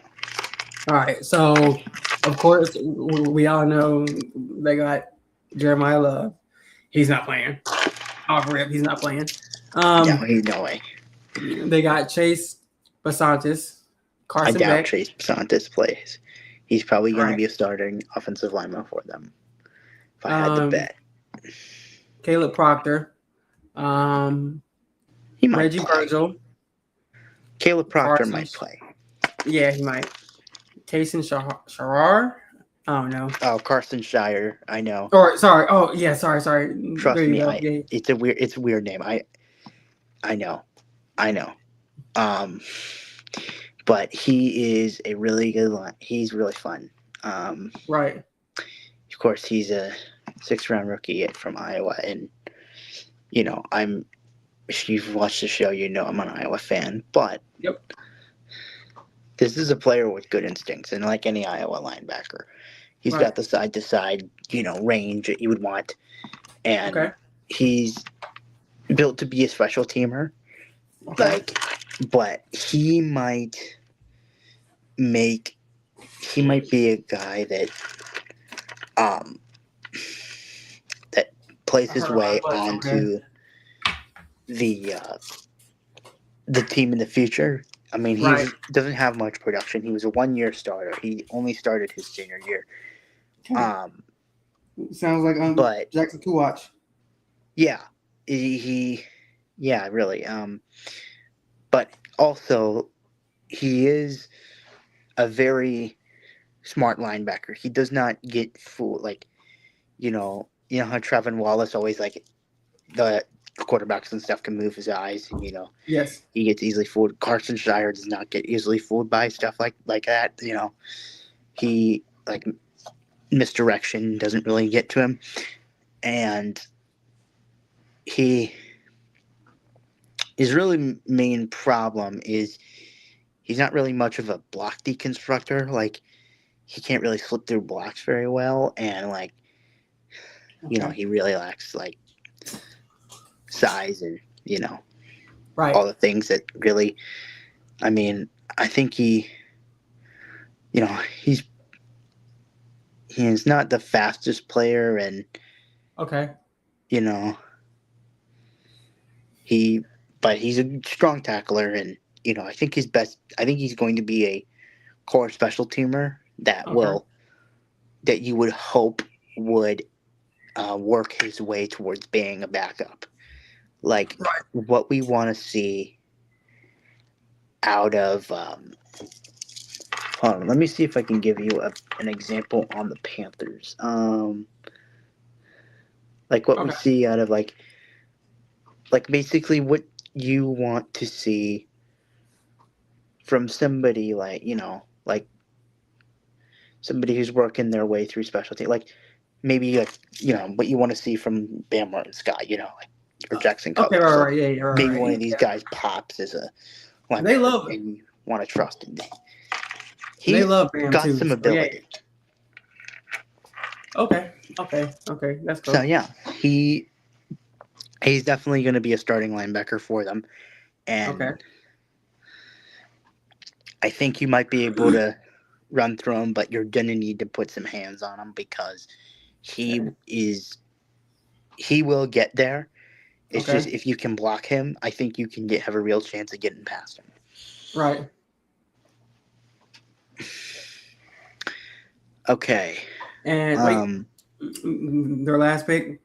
All right. So, of course, we all know they got Jeremiah Love. He's not playing. Off rip, he's not playing. No way. They got Chase Basantis, I Carson doubt Beck. Chase Santos plays. He's probably going to Right. be a starting offensive lineman for them. If I had to bet. Caleb Proctor. He might Reggie play. Virgil. Caleb Proctor Carson, might play. Yeah, he might. Kason Sharar. I don't know. Oh, Carson Shire. I know. Or sorry. Oh yeah, sorry. Trust me, Yeah. it's a weird name. I know. But he is a really good line. He's really fun. Right. Of course, he's a 6th-round rookie from Iowa, and if you've watched the show, I'm an Iowa fan. But Yep. this is a player with good instincts, and like any Iowa linebacker, he's got the side-to-side, range that you would want, and he's built to be a special teamer. Okay. But he might be a guy that that plays his way onto the team in the future. I mean, he Right. doesn't have much production. He was a 1 year starter. He only started his senior year. Okay. Um, Sounds like but Jackson to watch. yeah, he yeah, really. But also he is a very smart linebacker. He does not get fooled. Like you know how Trevin Wallace always like the quarterbacks and stuff can move his eyes, and Yes. he gets easily fooled. Carson Shire does not get easily fooled by stuff like that. He like misdirection doesn't really get to him, and he his really main problem is he's not really much of a block deconstructor. Like he can't really slip through blocks very well, and Okay. he really lacks like size and Right. all the things that really. I mean, I think he's he is not the fastest player, and Okay. you know he but he's a strong tackler, and I think his best. I think he's going to be a core special teamer Okay. that you would hope would work his way towards being a backup. Like Right. what we want to see out of. Hold on, let me see if I can give you an example on the Panthers. Like what we Okay. see out of like basically what you want to see from somebody like somebody who's working their way through specialty, like maybe what you want to see from Bam Martin Scott, like or Jackson Okay. Cutler. Right. Like Right. Yeah. Yeah. maybe Right. one Right. of these Yeah. guys pops as a They linebacker love. and you want to trust him. They He's love Bam got too. some So yeah. ability. Okay. Okay. Okay. That's So cool. yeah, he's definitely going to be a starting linebacker for them, Okay. and I think you might be able to run through him, but you're going to need to put some hands on him because he Okay. is he will get there. It's just Okay. if you can block him, I think you can have a real chance of getting past him. Right. Okay. And wait, Um, their last pick,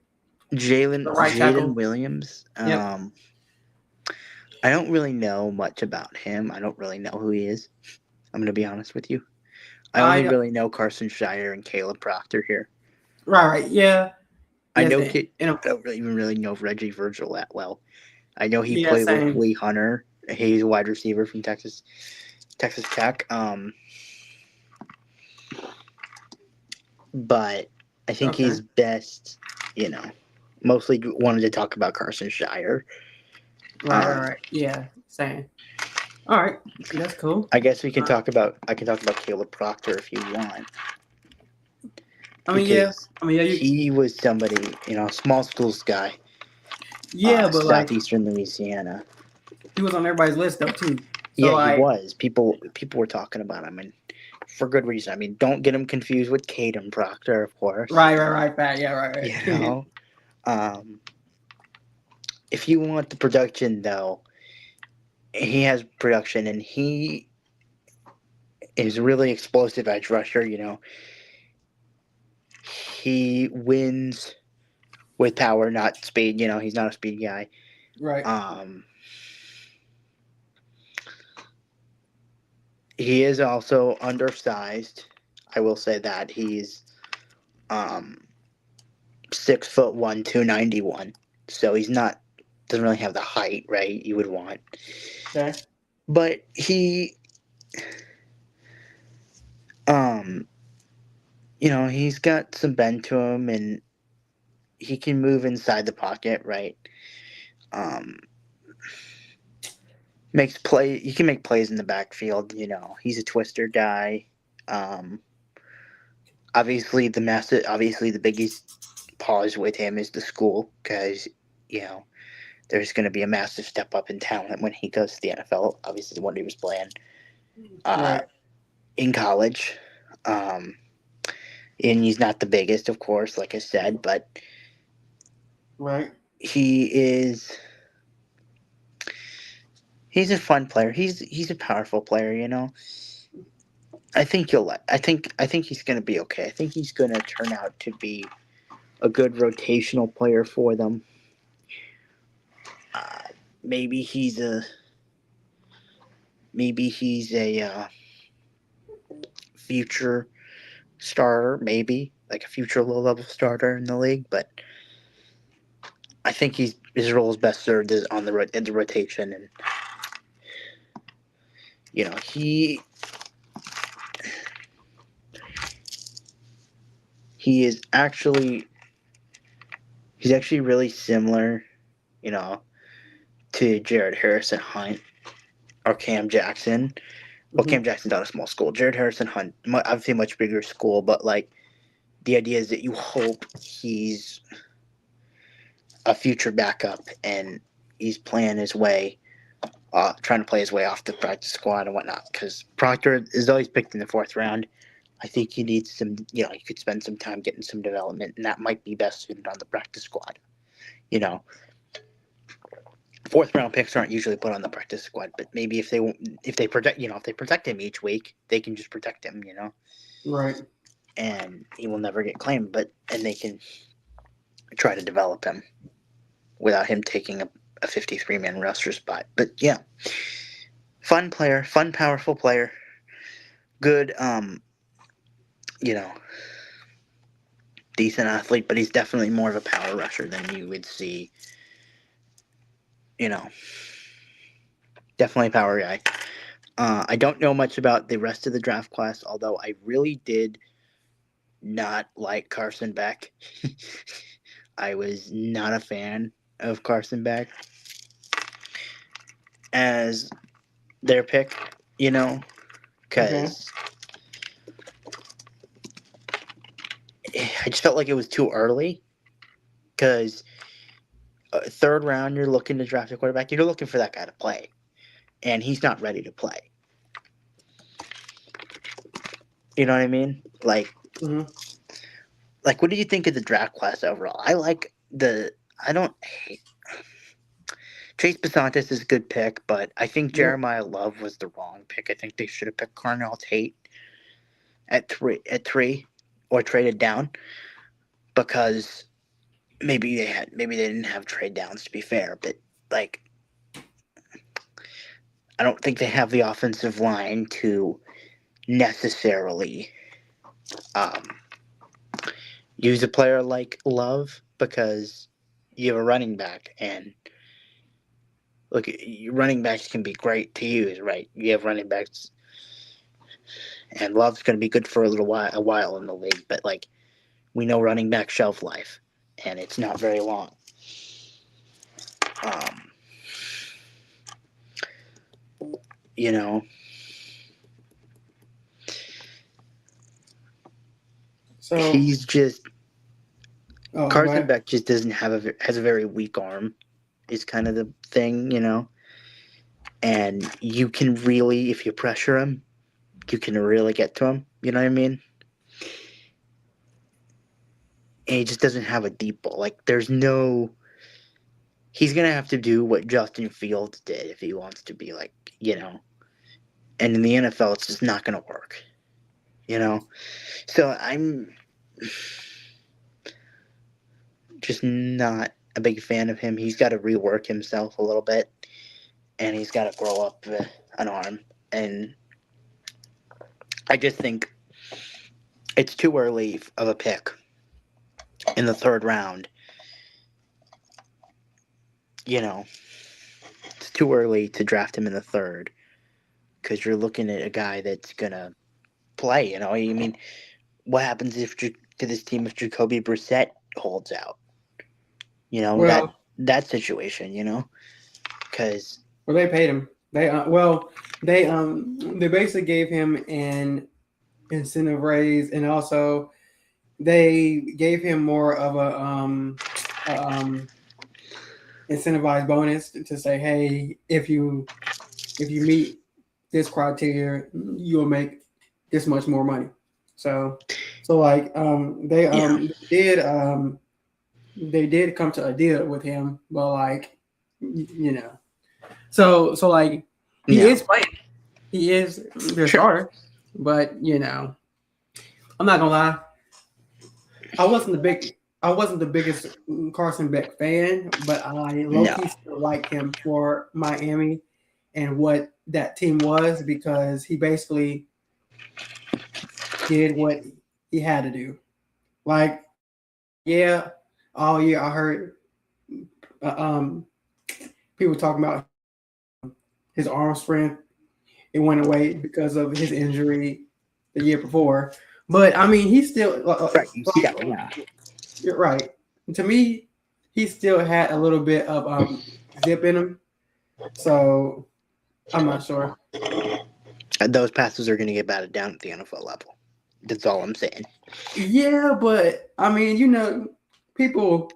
the right Jaden tackle. Williams. Yep. I don't really know much about him. I don't really know who he is. I'm gonna be honest with you. I only I really know Carson Shire and Caleb Proctor here. right. Right. Yeah. I Yes. know And, I don't really even really know Reggie Virgil that well. I know he yeah. played with Same. Lee Hunter. He's a wide receiver from Texas Tech. But I think Okay. he's best, you know. Mostly wanted to talk about Carson Shire. Right. Right. Um, Right. Yeah. Same. All right. That's cool. I guess we can Uh, talk about I can talk about Caleb Proctor if you want, I mean, yeah. because I mean, yeah. he was somebody, small schools guy, Yeah. But like, southeastern Louisiana. he was on everybody's list though too. So Yeah, he like, was. People were talking about him, and for good reason. I mean, don't get him confused with Caden Proctor, of course. right. Right. Right. Pat. Yeah. Right. You Right. know, um, if you want the production though, he has production, and he is really explosive edge rusher. He wins with power, not speed. He's not a speed guy. Right. Um, he is also undersized. I will say that he's um 6'1", 291. So he's not doesn't really have the height, right? You would want, Okay. but he um he's got some bend to him, and he can move inside the pocket, right? Um, he can make plays in the backfield. He's a twister guy. Um, obviously the biggest pause with him is the school, because you know there's going to be a massive step up in talent when he goes to the NFL. Obviously, what he was playing uh, Right. in college, um, and he's not the biggest, of course, like I said, but Right. he is He's a fun player. He's a powerful player. I think you'll. I think he's going to be okay. I think he's going to turn out to be a good rotational player for them. Uh, maybe he's a future starter, maybe like a future low level starter in the league. But I think his role is best served on in the rotation, and you know he is actually he's actually really similar, you know, to Jared Harrison Hunt or Cam Jackson. Well, Hmm. Cam Jackson's out of small school. Jared Harrison Hunt, obviously a much bigger school, but like the idea is that you hope he's a future backup and he's playing his way, trying to play his way off the practice squad and whatnot. Because Proctor is always picked in the fourth round. I think he needs some, he could spend some time getting some development, and that might be best suited on the practice squad. You know, fourth round picks aren't usually put on the practice squad, but maybe if they protect him each week, they can just protect him, Right. and he will never get claimed. And they can try to develop him without him taking a 53 man roster spot. But yeah, fun player, fun, powerful player, good, you know, decent athlete, but he's definitely more of a power rusher than you would see, you know, definitely a power guy. I don't know much about the rest of the draft class, although I really did not like Carson Beck. I was not a fan of Carson Beck as their pick, Okay. because I just felt like it was too early. Because third round, you're looking to draft a quarterback, you're looking for that guy to play, and he's not ready to play. You know what I mean? Hmm. What do you think of the draft class overall? I don't hate Chase Basantis is a good pick, but I think Yep. Jeremiah Love was the wrong pick. I think they should have picked Carnell Tate at three, or traded down, because maybe they didn't have trade downs, to be fair, but like I don't think they have the offensive line to necessarily um, use a player like Love, because you have a running back, and look, your running backs can be great to use, right? You have running backs, and Love's going to be good for a while in the league, but like we know running back shelf life, and it's not very long. Um, you know, So, he's just oh, go Carson ahead. Beck just doesn't has a very weak arm, is kind of the thing. And you can really, if you pressure him, you can really get to him. You know what I mean? And he just doesn't have a deep ball. Like there's no. He's gonna have to do what Justin Fields did if he wants to be And in the NFL, it's just not gonna work. So I'm just not a big fan of him. He's got to rework himself a little bit, and he's got to grow up an arm. And I just think it's too early of a pick in the third round. You know, it's too early to draft him in the third, because you're looking at a guy that's gonna play. I mean, what happens to this team if Jacoby Brissett holds out? That Well, that situation. Because they paid him. They basically gave him an incentive raise, and also they gave him more of a incentivized bonus to say, hey, if you meet this criteria, you'll make this much more money. So, like yeah, they did come to a deal with him, but like you know, So like he No, is playing. He is their sure. starter, but I'm not gonna lie. I wasn't the big. I wasn't the biggest Carson Beck fan, but I low No, key still like him for Miami and what that team was because he basically did what he had to do. Like, yeah, all year I heard um, people talking about his arm strength. It went away because of his injury the year before. But I mean, he still right. You see that? Yeah. you're right. To me, he still had a little bit of zip in him. So I'm not sure. And those passes are going to get batted down at the NFL level. That's all I'm saying. Yeah, but I mean, people.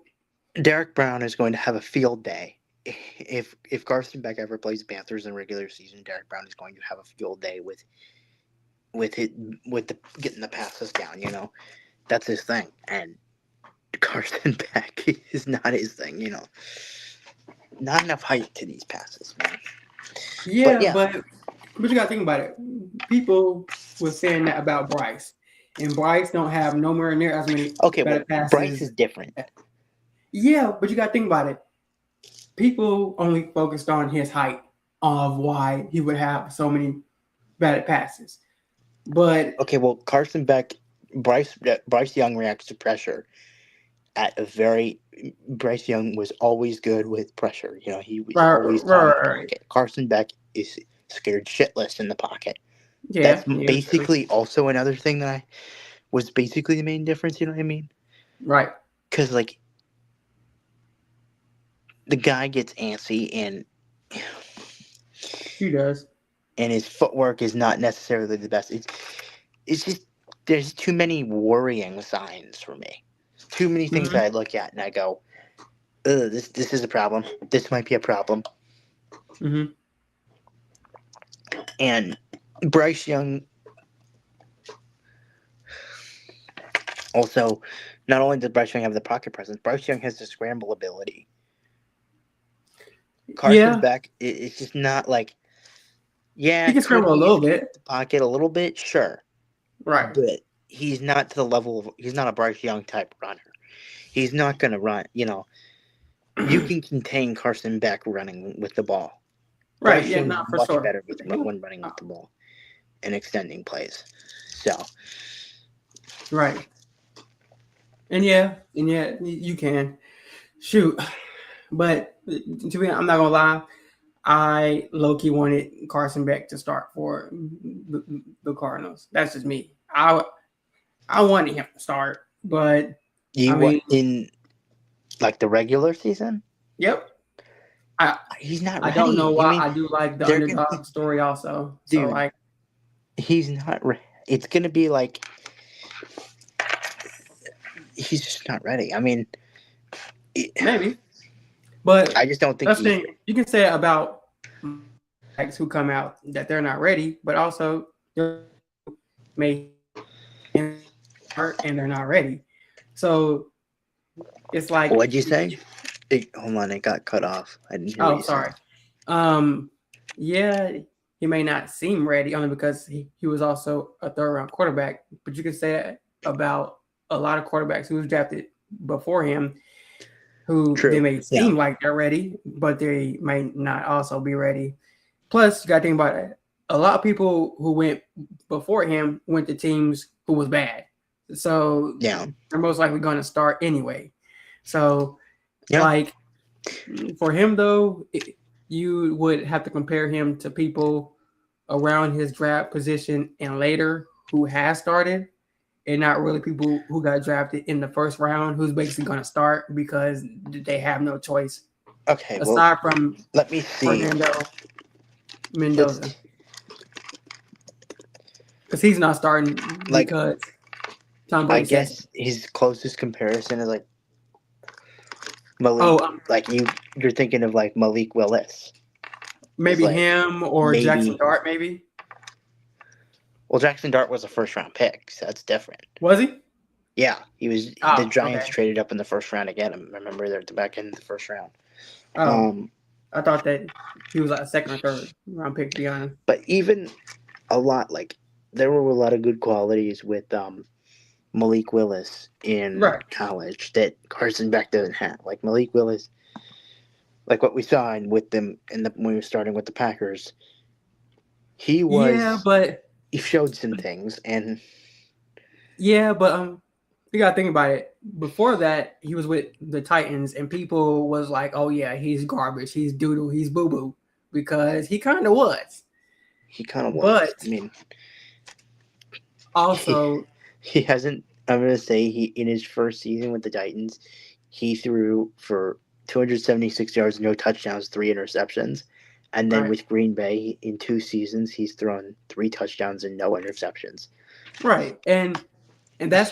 Derek Brown is going to have a field day. If Carson Beck ever plays Panthers in regular season, Derek Brown is going to have a field day with it with the getting the passes down. That's his thing, and Carson Beck is not his thing. Not enough height to these passes, man. But Yeah, yeah, but you gotta think about it. People were saying that about Bryce, and Bryce don't have nowhere near as many okay. better Well, Bryce passes. is different. Yeah, but you gotta think about it. People only focused on his height of why he would have so many better passes. But Okay, well, Carson Beck, Bryce Young reacts to pressure at a very. Bryce Young was always good with pressure. He was right, always on the right, pocket. Carson Beck is scared shitless in the pocket. yeah, That's yeah, true. basically also another thing that was basically the main difference. You know what I mean? Right. Because like the guy gets antsy He does. and his footwork is not necessarily the best. It's just there's too many worrying signs for me. Too many things Hmm. that I look at and I go, ugh, this is a problem. This might be a problem. Hmm. And Bryce Young also, not only does Bryce Young have the pocket presence, Bryce Young has the scramble ability. Carson Yeah, Beck, it's just not like, he yeah, can could scramble a he little escape bit. the pocket a little bit? Sure. Right. But he's not to the level of, he's not a Bryce Young type runner. He's not going to run, you can contain Carson Beck running with the ball. Right. Bryce Yeah, Young is not for much sure. better when running with the ball and extending plays. So, Right. And yeah, you can shoot. But to be, I'm not gonna lie. I low key wanted Carson Beck to start for the Cardinals. That's just me. I wanted him to start, but I you mean, in like the regular season, yep. I he's not I don't know ready. I why mean, I do like the they're going to, underdog story also. So dude, like, he's not ready. It's going to be like, he's just not ready. I mean, maybe, but I just don't think that's the he's. thing you can say about backs who come out that they're not ready, but also they may start and they're not ready. So it's like, What'd you say? Hold on, it got cut off. I didn't hear what oh, you said. sorry. Um, yeah, he may not seem ready only because he was also a third round quarterback, but you can say that about a lot of quarterbacks who was drafted before him who they True. may Yeah. seem like they're ready, but they may not also be ready. Plus, you got to think about it. A lot of people who went before him went to teams who was bad, so Yeah. they're most likely going to start anyway. So, Yeah. like for him though, you would have to compare him to people around his draft position and later who has started, and not really people who got drafted in the first round who's basically going to start because they have no choice Okay. Well, aside from let me see. Fernando Let's Mendoza because he's not starting like. because Tom I Brady says, guess his closest comparison is like Malik. "Oh, Like you're thinking of like Malik Willis. Is maybe like him or Jackson maybe. Dart, maybe Well, Jackson Dart was a first round pick, so that's different. was he? Yeah, he was. The Oh, Giants okay. traded up in the first round again. I remember they're at the back end of the first round. Oh, Um, I thought that he was like a second or third round pick, to be honest. But even a lot like there were a lot of good qualities with Malik Willis in Right. college that Carson Beck doesn't have. Like Malik Willis, like what we saw in with them when we were starting with the Packers, he Yeah, was but he showed some things, and yeah, but you gotta think about it. Before that, he was with the Titans, and people was like, "Oh yeah, he's garbage. He's doodle. He's boo boo," because he kind of was. he kind of was. But I mean, he also, he hasn't. I'm gonna say he in his first season with the Titans, he threw for 276 yards, no touchdowns, 3 interceptions. And then right, with Green Bay, in 2 seasons, he's thrown 3 touchdowns and no interceptions. right, and that's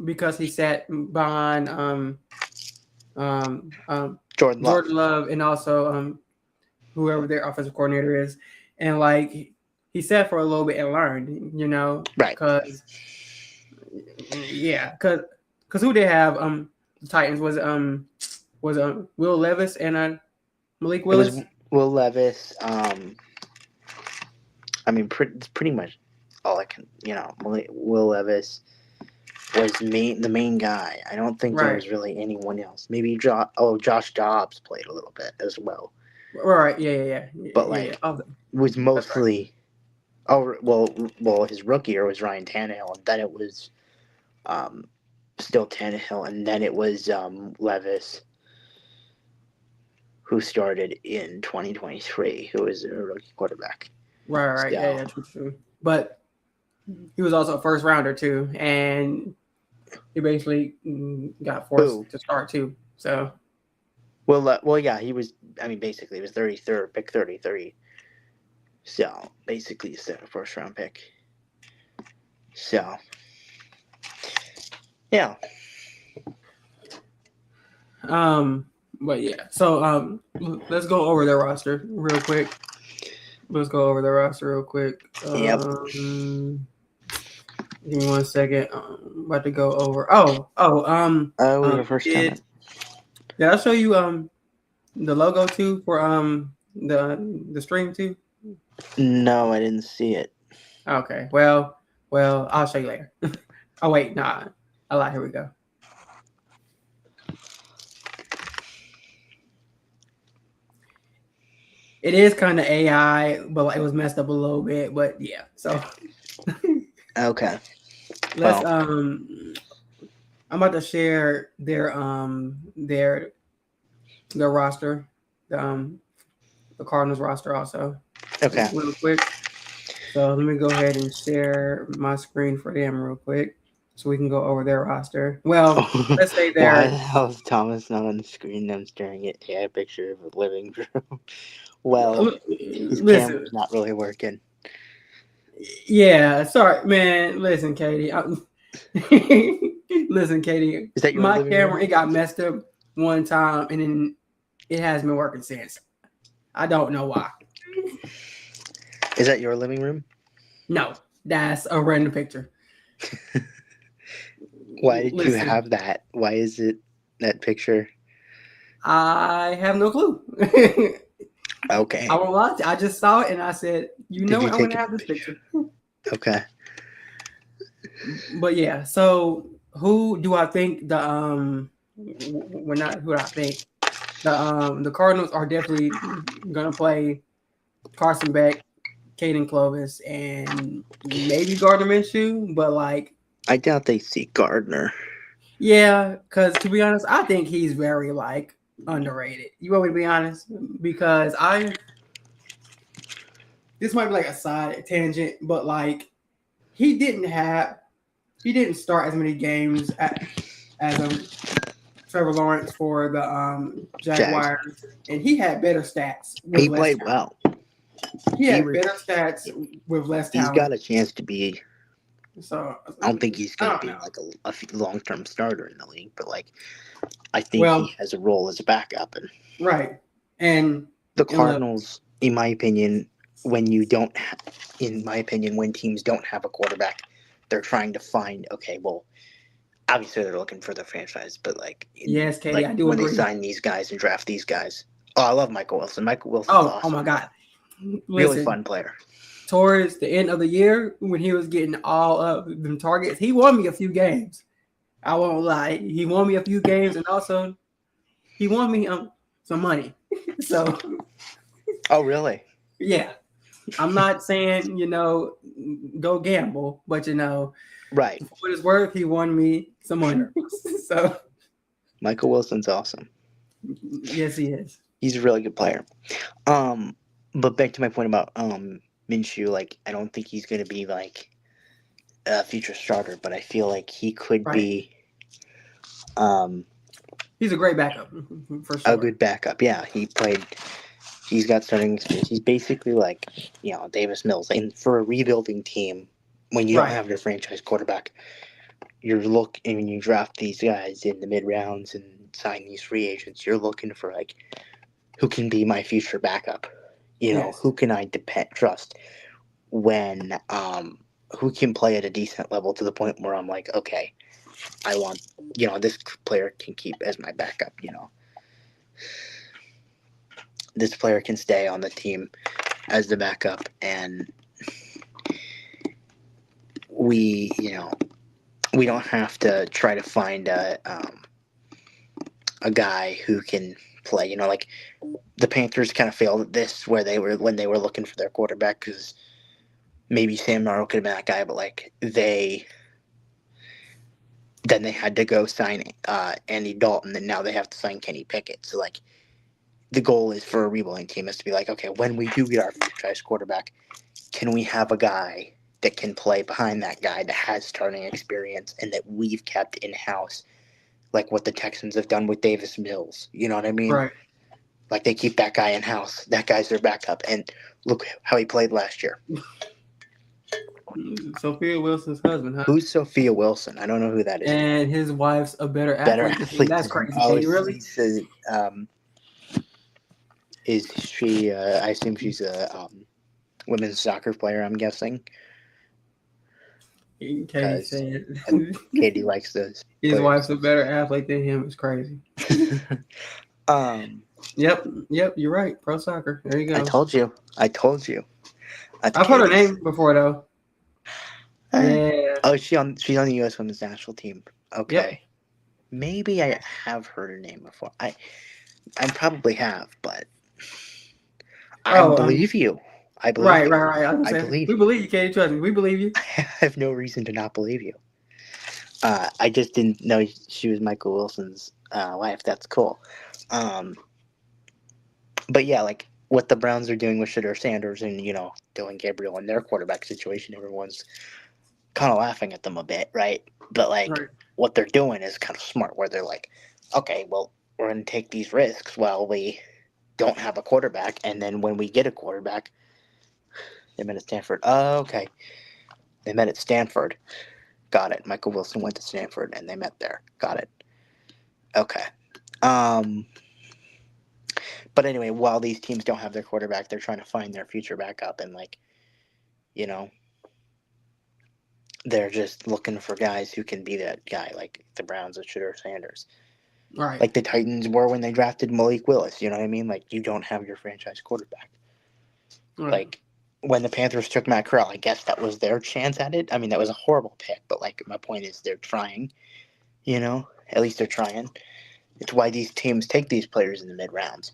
because he sat behind um, um, Jordan Love. Jordan Love and also whoever their offensive coordinator is, and like he sat for a little bit and learned, Right. because yeah, because who they have the Titans was Will Levis and Malik It was Willis. Will Levis. I mean, pretty much all I can. Will Levis was the main guy. I don't think there Right, was really anyone else. Maybe Josh Dobbs played a little bit as well, right, yeah. but Yeah. like Oh, was that's right. mostly. Oh his rookie year was Ryan Tannehill, and then it was um, still Tannehill, and then it was Levis who started in 2023, who was a rookie quarterback. Right. So, Yeah, true. But he was also a first rounder too, and he basically got who? forced to start too. So Well, yeah, he was. I mean, basically, he was 33rd, pick 33. So, basically, he's a first round pick. So, yeah. but yeah. So let's go over their roster real quick. Let's go over the roster real quick. Yep. Give me 1 second. I'm about to go over. We have a first comment. Did I show you the logo too for the stream too? No, I didn't see it. Okay. Well, I'll show you later. Oh wait, nah. I lied. Here we go. It is kind of AI, but like, it was messed up a little bit. But yeah, so Okay. let's Well, I'm about to share their roster, the Cardinals roster also. okay. Real quick. So let me go ahead and share my screen for them real quick, so we can go over their roster. Well, let's say Why they're the hell is Thomas not on the screen? I'm staring at a picture of a living room. Well, his listen. camera's not really working. Yeah, sorry, man. Listen, Katie. Listen, Katie. Is that your My living camera, room? it got messed up one time, and then it hasn't been working since. I don't know why. Is that your living room? No, that's a random picture. Why did you Listen, have that? Why is it that picture? I have no clue. Okay. I won't lie to you. I just saw it and I said, you know Did you what? I'm take gonna a have this picture? picture. Okay. But yeah, so who do I think we're not who do I think? The Cardinals are definitely gonna play Carson Beck, Caden Clovis, and maybe Gardner Minshew, but like I doubt they see Gardner. yeah, because to be honest, I think he's very like underrated. You want me to be honest? Because this might be like a side tangent, but like he didn't start as many games as Trevor Lawrence for the Jags. Jaguars, and he had better stats with He less played talent. well. He had better stats with less He's talent. got a chance to be. So I don't think he's I going to don't be know. like a long-term starter in the league, but like I think Well, he has a role as a backup. And right, and the look, Cardinals, in my opinion, when teams don't have a quarterback, they're trying to find. Okay, well, obviously they're looking for the franchise, but like yes, Katie, like I do when they agree. sign these guys and draft these guys, Oh, I love Michael Wilson. Michael Wilson's Oh awesome. my God. Really Listen, fun player. towards the end of the year when he was getting all of them targets, he won me a few games. I won't lie. He won me a few games, and also he won me some money. So Oh, really? yeah, I'm not saying go gamble, but Right. for what it's worth, he won me some money. So Michael Wilson's awesome. yes, he is. He's a really good player. But back to my point about Minshew, like I don't think he's gonna be like a future starter, but I feel like he could Right. be He's a great backup for a sure. good backup. Yeah, he's got starting experience. He's basically like, Davis Mills. And for a rebuilding team, when you don't Right. have your franchise quarterback, and when you draft these guys in the mid rounds and sign these free agents, you're looking for like who can be my future backup. Yes. Who can I trust when who can play at a decent level to the point where I'm like, okay, I want this player can keep as my backup. This player can stay on the team as the backup, and we don't have to try to find a guy who can play. Like the Panthers kind of failed at this when they were looking for their quarterback because maybe Sam Darnold could have been that guy, but like they had to go sign Andy Dalton, and now they have to sign Kenny Pickett. So like the goal is for a rebuilding team is to be like, okay, when we do get our franchise quarterback, can we have a guy that can play behind that guy that has starting experience and that we've kept in house, like what the Texans have done with Davis Mills. You know what I mean? Right. Like they keep that guy in house. That guy's their backup, and look how he played last year. Sophia Wilson's husband, huh? Who's Sophia Wilson? I don't know who that is. And his wife's a better Better athlete than him. athlete That's than him. crazy. Oh, Can you really? is she? I assume she's a women's soccer player. I'm guessing Katie because said Katie likes those his wife's players. a better athlete than him. It's crazy. um, Yep. You're right. Pro soccer. There you I go. told you. That's I've heard her Katie's. name before though. Yeah. Oh, she's on the U.S. Women's National Team. Yep. Okay, maybe I have heard her name before. I probably have, but I Oh, believe you. I believe right, you. right, right. I was I gonna say believe we you. believe you, Katie. Trust me, we believe you. I have no reason to not believe you. I just didn't know she was Michael Wilson's wife. That's cool. Um, but yeah, like what the Browns are doing with Shedeur Sanders and Dylan Gabriel and their quarterback situation, everyone's kind of laughing at them a bit, right? But like Right. what they're doing is kind of smart, where they're like, okay, well, we're going to take these risks while we don't have a quarterback, and then when we get a quarterback, they met at Stanford. Oh, okay, they met at Stanford. Got it. Michael Wilson went to Stanford, and they met there. Got it. Okay. Um, but anyway, while these teams don't have their quarterback, they're trying to find their future backup, and like, you know, they're just looking for guys who can be that guy, like the Browns with Shedeur Sanders, Right. like the Titans were when they drafted Malik Willis. You know what I mean? Like, you don't have your franchise quarterback. Right. Like when the Panthers took Matt Corral, I guess that was their chance at it. I mean, that was a horrible pick, but like my point is, they're trying. At least they're trying. It's why these teams take these players in the mid rounds.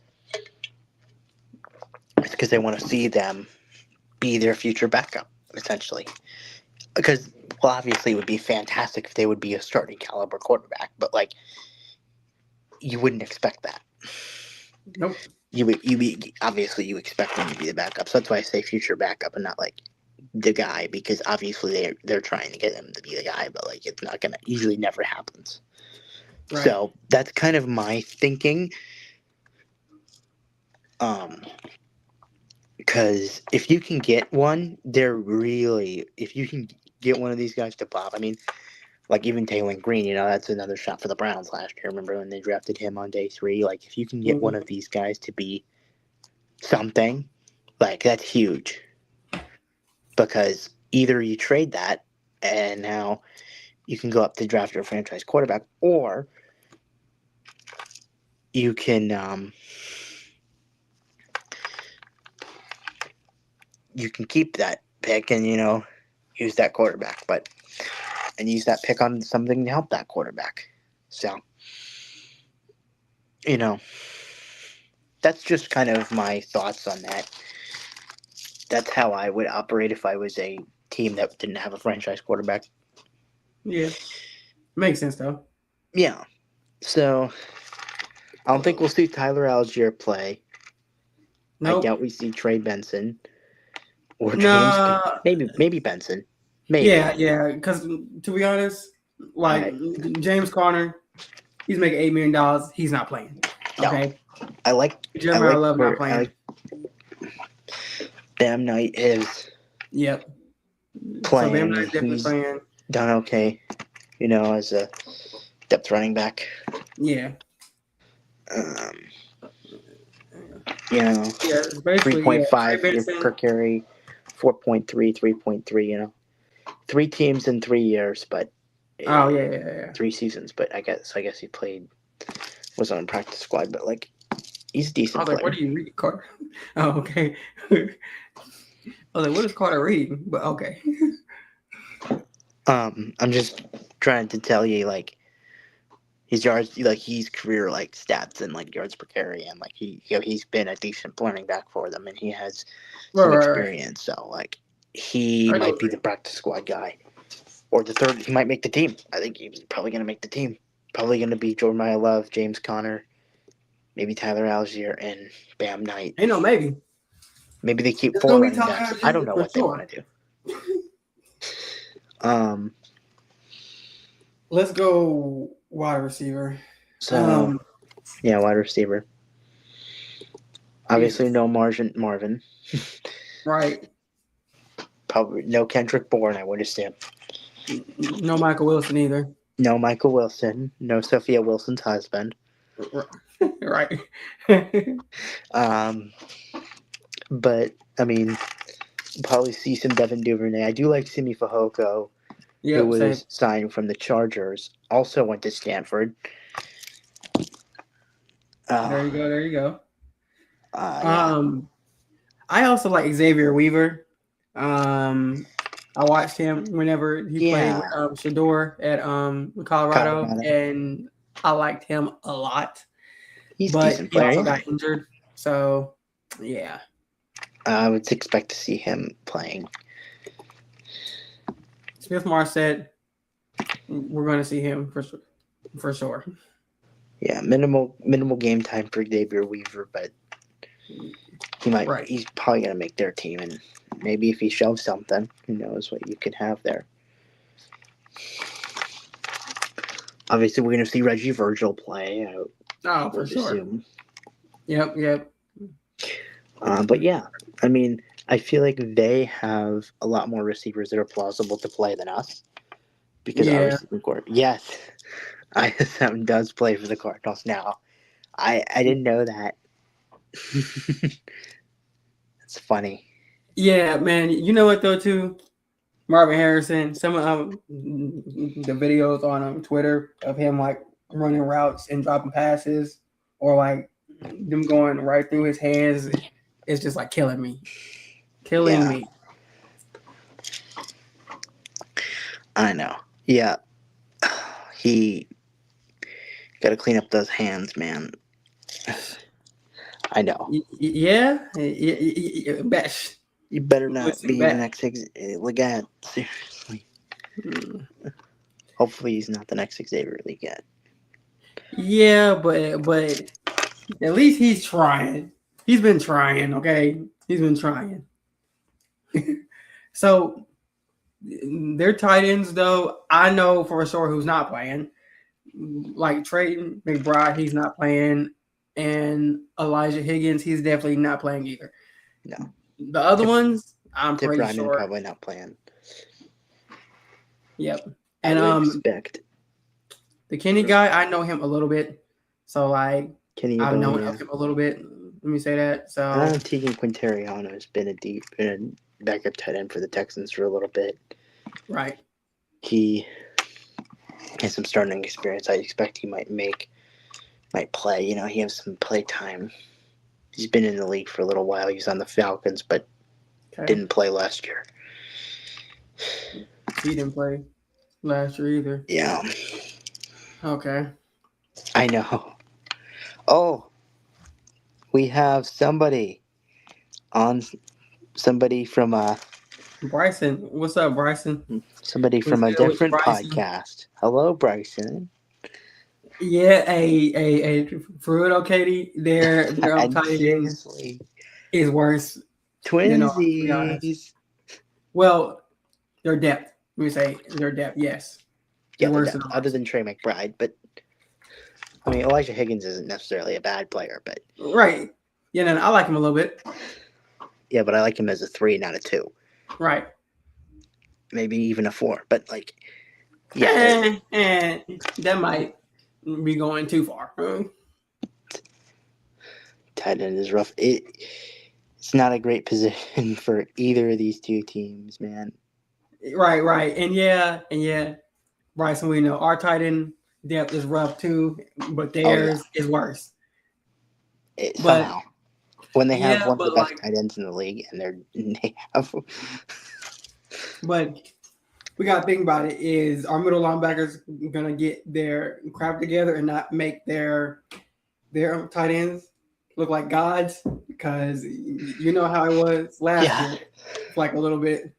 It's because they want to see them be their future backup, essentially. Because, well, obviously, it would be fantastic if they would be a starting caliber quarterback, but like, you wouldn't expect that. Nope. Obviously you expect them to be the backup. So that's why I say future backup and not like the guy, because obviously they're trying to get him to be the guy, but like it's not gonna usually never happens. Right. So that's kind of my thinking. Because if you can get one, if you can get one of these guys to pop, I mean, like even Taylor Green, that's another shot for the Browns last year. Remember when they drafted him on day 3? Like if you can get one of these guys to be something, like that's huge. Because either you trade that and now you can go up to draft your franchise quarterback, or you can you can keep that pick and use that quarterback, and use that pick on something to help that quarterback. So you know that's just kind of my thoughts on that. That's how I would operate if I was a team that didn't have a franchise quarterback. Yeah, makes sense though. Yeah. So I don't think we'll see Tyler Algier play. I Nope. doubt we see Trey Benson or James. Nah. Maybe Benson. Maybe. Yeah, yeah. Because to be honest, like I James Conner, he's making $8 million. He's not playing. no. Okay. I like Jeremiah Love not I playing. like Bam Knight is Yep. So Bam playing, Knight's and definitely he's playing. done okay. As a depth running back. Yeah. Um, Yeah. Basically, yeah. Trey 3.5 per Benson. carry, 4.3, 3.3. 3 teams in 3 years, but Oh yeah. 3 seasons. But I guess he was on a practice squad, but he's a I decent was like, what player. do you read, Carter? Oh, okay. I was like, what is Carter reading? But okay. I'm just trying to tell you his yards, he's career stats and yards per carry, and he's been a decent running back for them, and he has some Right. experience. So he I know. might be the practice squad guy, or the third. He might make the team. I think he's probably gonna make the team. Probably gonna be Jeremiah Love, James Conner, maybe Tyler Algier, and Bam Knight. Ain't no maybe. Maybe they keep It's 4 gonna be running Tyler backs. I don't Algier know for what they sure. want to do. Um. Let's go wide receiver. So yeah, wide receiver. Obviously, Jesus. no Marvin. Right. Probably no Kendrick Bourne, I would assume. No Michael Wilson either. No Michael Wilson. No Sophia Wilson's husband. Right. Um, but I mean, probably see some Devin Duvernay. I do like Simi Fehoko, who Yep, same. was signed from the Chargers. Also went to Stanford. There you go. There you go. Yeah. I also like Xavier Weaver. I watched him whenever he played Yeah. with Shador at Colorado, Colorado. and I liked him a lot. He's a But decent he player. also Yeah. got injured, so yeah. I would expect to see him playing. Smith Marset, we're going to see him for sure. Yeah, minimal game time for Xavier Weaver, but Right. he's probably gonna make their team, and maybe if he shows something, who knows what you could have there. Obviously, we're gonna see Reggie Virgil play. I For would sure. assume. Yep. But yeah, I mean, I feel like they have a lot more receivers that are plausible to play than us, because Yeah. obviously, yes, ISM does play for the Cardinals now. I didn't know that. It's funny. Yeah, man. You know what though too? Marvin Harrison. Some of the videos on Twitter of him running routes and dropping passes, or them going right through his hands. It's just killing me. Killing me. I know. Yeah. He got to clean up those hands, man. I know. Yeah. Bash. You better not Listen be the back. next Leggett. Seriously. Hopefully he's not the next Xavier Leggett. Yeah, but at least he's trying. He's been trying, okay? He's been trying. So their tight ends, though, I know for sure who's not playing. Like Trayton McBride, he's not playing, and Elijah Higgins, he's definitely not playing either. No. The other ones, I'm Tip pretty Ryman sure. probably not playing. Yep. I And would expect. the Kenny guy, I know him a little bit. So Kenny I've known Yeboah, of him a little bit. Let me say that. So Tegan Quintariano has been a backup tight end for the Texans for a little bit. right. He has some starting experience. I expect he might play. He has some play time. He's been in the league for a little while. He's on the Falcons, but Okay. Didn't play last year. He didn't play last year either. Yeah, Okay. I know. Oh, we have on somebody from Bryson, what's up, Bryson? What's a good with you, different Bryson? podcast. Hello, Bryson. Yeah, for real though, Katie, their And tight end seriously, is worse than ours, to be honest. twinsies. Well, their depth. Let me say their depth, yes. Is Yeah, the worse than depth, other ours. than Trey McBride, but I mean Elijah Higgins isn't necessarily a bad player, but Right. Yeah, no, I like him a little bit. yeah, but I like him as a 3, not a 2, Right. maybe even a 4. But like, yeah, And that might be going too far. tight end is rough. It's not a great position for either of these two teams, man. Right. And yeah, Bryson, we know our tight end depth is rough too, but Oh yeah, theirs is worse. But somehow when they have yeah, one of the but best like, tight ends in the league, and they have but we gotta think about it. Is our middle linebackers gonna get their crap together and not make their tight ends look like gods? Because you know how it was last yeah. year, like a little bit.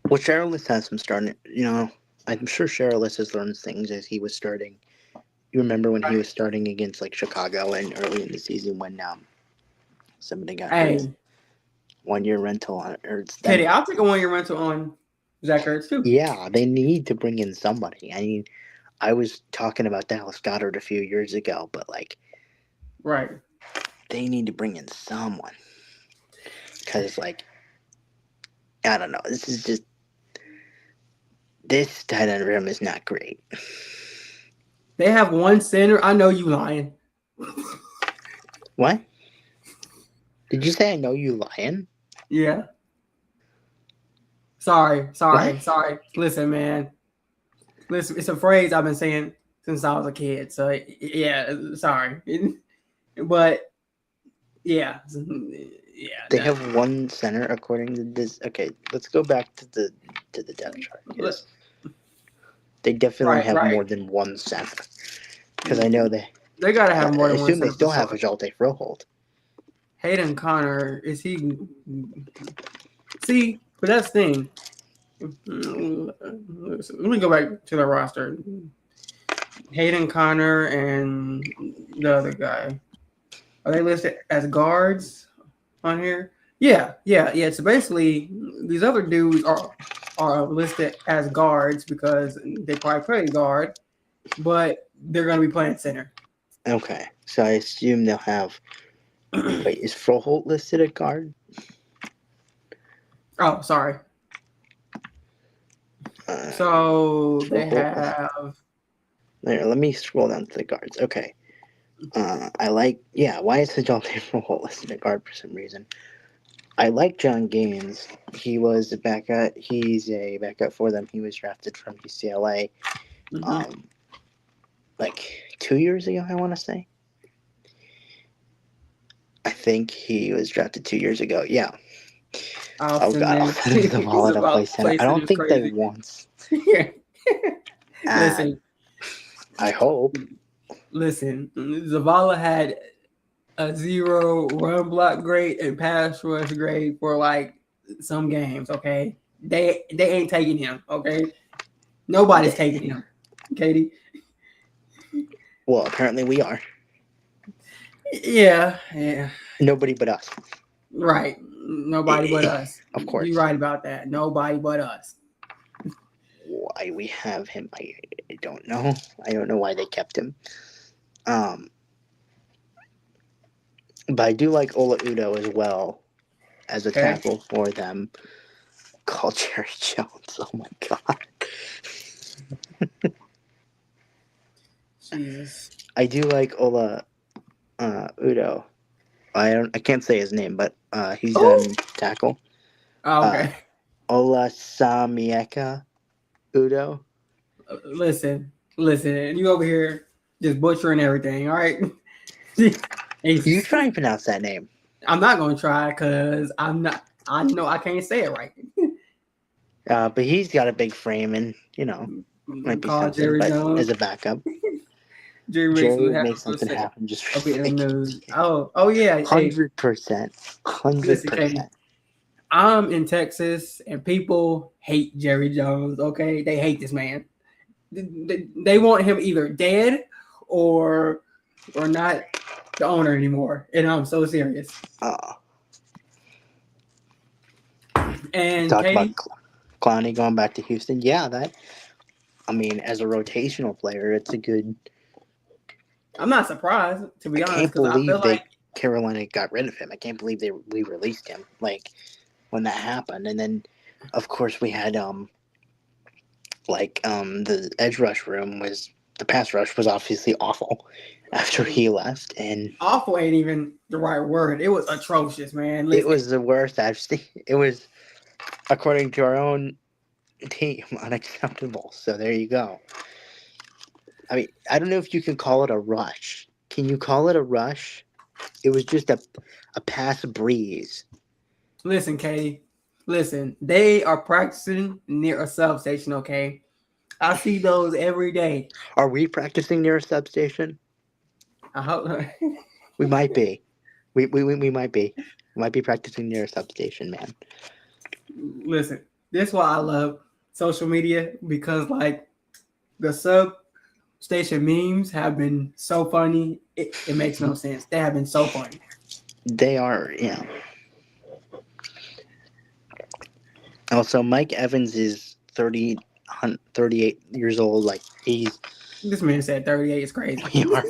Well, Sherrillis has some starting. I'm sure Sherrillis has learned things as he was starting. You remember when he was starting against like Chicago and early in the season when somebody got hurt. Hey, 1 year rental on Ertz. Then Teddy, I'll take a 1 year rental on Zach Ertz too. yeah, they need to bring in somebody. I mean, I was talking about Dallas Goedert a few years ago, but like Right. they need to bring in someone because like I don't know. This tight end room is not great. They have one center. I know you lying. What? Did you say I know you lying? Yeah. Sorry. What? Listen, man. Listen, it's a phrase I've been saying since I was a kid. So yeah, sorry. But yeah. They have one center according to this. Okay, let's go back to the depth chart because they definitely have Right. more than one center. Because I know They gotta have more I than one assume they center for still have sure. Ajalte Froholt. Hayden Connor, is he see, but that's the thing. Let me go back to the roster. Hayden Connor and the other guy. Are they listed as guards on here? Yeah. So basically, these other dudes are listed as guards because they probably play guard, but they're going to be playing center. Okay, so I assume they'll have. Wait, is Froholt listed at guard? Oh, sorry. So they have. There, let me scroll down to the guards. Okay. Why is Ajalte Froholt listed at guard for some reason? I like John Gaines. He's a backup for them. He was drafted from UCLA. Mm-hmm. Like 2 years ago, I want to say. I think he was drafted 2 years ago. Yeah. Oh God, I'll send him Zavala to play center. I don't think they once. Listen. I hope. Listen. Zavala had a 0 run block grade and pass rush grade for like some games. Okay, they ain't taking him. Okay, nobody's taking him. Katie. Well, apparently we are. Yeah. Nobody but us. Right. Nobody but us. Of course. You're right about that. Nobody but us. Why we have him, I don't know. I don't know why they kept him. But I do like Ola Udo as well as a tackle for them. Call Jerry Jones. Oh my God. Jesus. I do like Ola Udo. I can't say his name, but he's on tackle. Oh, okay. Ola Samieka Udo. Listen. You over here just butchering everything. All right. You try and pronounce that name. I'm not gonna try because I'm not. I know I can't say it right. But he's got a big frame, and might be Call something. Jerry But as Jones. a backup, Jerry makes Jerry them would have make to something say, happen just I'll be for in the like news. Oh yeah. Hey, 100%, hundred listen, Katie. percent. I'm in Texas, and people hate Jerry Jones. Okay, they hate this man. They want him either dead or not the owner anymore. And I'm so serious. Uh, And talk about Katie, Clowney going back to Houston. Yeah, that. I mean, as a rotational player, it's a good. I'm not surprised, to I be honest, can't because I feel believe like Carolina got rid of him. I can't believe we released him like when that happened. And then, of course, we had the edge rush room was the pass rush was obviously awful after he left, and awful ain't even the right word. It was atrocious, man. it Listen, was the worst I've seen. It was, according to our own team, unacceptable. So there you go. I mean, I don't know if you can call it a rush. Can you call it a rush? It was just a pass breeze. listen, Katie. Listen, they are practicing near a substation, okay? I see those every day. Are we practicing near a substation? I hope. We might be. We might be. We might be practicing near a substation, man. Listen, this is why I love social media because, like, the substation memes have been so funny. It makes no sense. They have been so funny. They are, Also, Mike Evans is 38 years old. Like, This man said 38 is crazy. we are,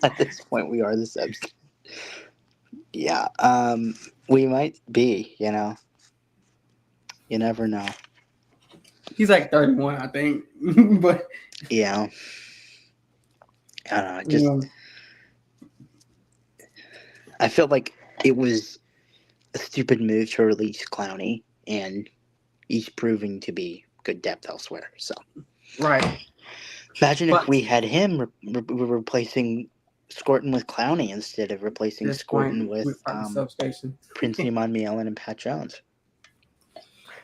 at this point, we are the subs. Yeah, we might be, You never know. He's like 31, I think. But Yeah. I don't know. yeah. I felt like it was a stupid move to release Clowney, and he's proving to be good depth elsewhere. So, Right. imagine if But we had him replacing Scorton with Clowney instead of replacing at this point, Scorton with we are the substation. Prince Allen and Pat Jones.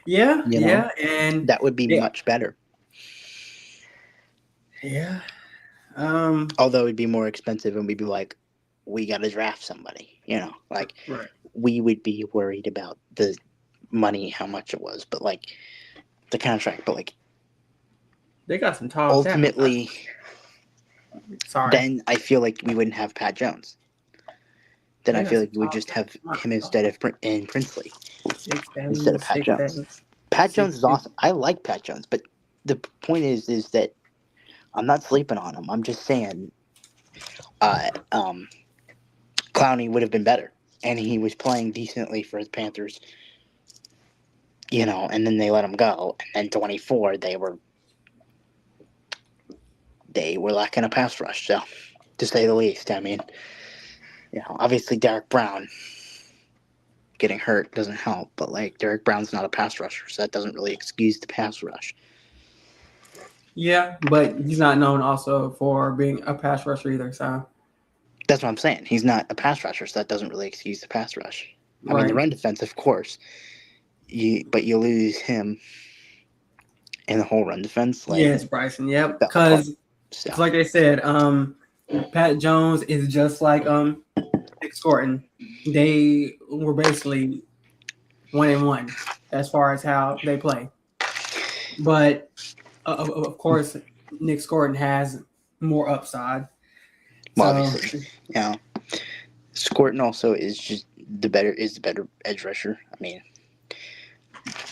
Yeah, You know, yeah, and that would be yeah, much better. yeah. Although it'd be more expensive, and we'd be like, we got to draft somebody. Like Right. we would be worried about the money, how much it was, but like the contract. But like They got some tall talent. ultimately, Sorry. then I feel like we wouldn't have Pat Jones. Then They I got feel some like we would tall just have talent. him instead of Princely 6'7", instead of Pat Jones. 6'7", Pat Jones is 6'2". awesome. I like Pat Jones, but the point is that I'm not sleeping on him. I'm just saying, Clowney would have been better, and he was playing decently for the Panthers. And then they let him go, and then 24 they were lacking a pass rush, so to say the least. I mean, obviously Derek Brown getting hurt doesn't help, but like Derek Brown's not a pass rusher, so that doesn't really excuse the pass rush. Yeah, but he's not known also for being a pass rusher either. So that's what I'm saying. He's not a pass rusher, so that doesn't really excuse the pass rush. I mean, the right. run defense, of course, but you lose him in the whole run defense. Like, Yes, Bryson. Yep. that part. Because So like they said, Pat Jones is just like Nick Scorton. They were basically 1-1 as far as how they play. But of course, Nick Scorton has more upside. well, So obviously, Scorton also is just the better edge rusher. I mean,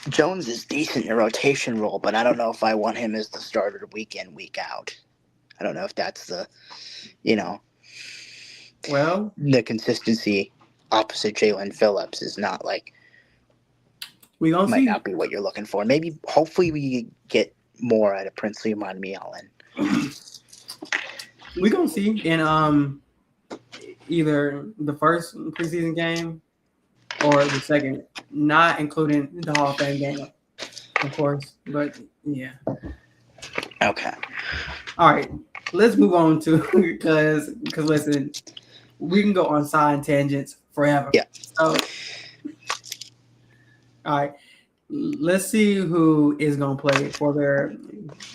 Jones is decent in a rotation role, but I don't know if I want him as the starter week in, week out. I don't know if that's the, well, the consistency opposite Jalen Phillips is not like, we gonna might see. not be what you're looking for. Maybe, hopefully, we get more out of Princely Allen. We gonna see in either the first preseason game or the second, not including the Hall of Fame game, of course. But yeah. Okay. All right, let's move on to because listen, we can go on side tangents forever. Yeah. So All right. Let's see who is going to play for their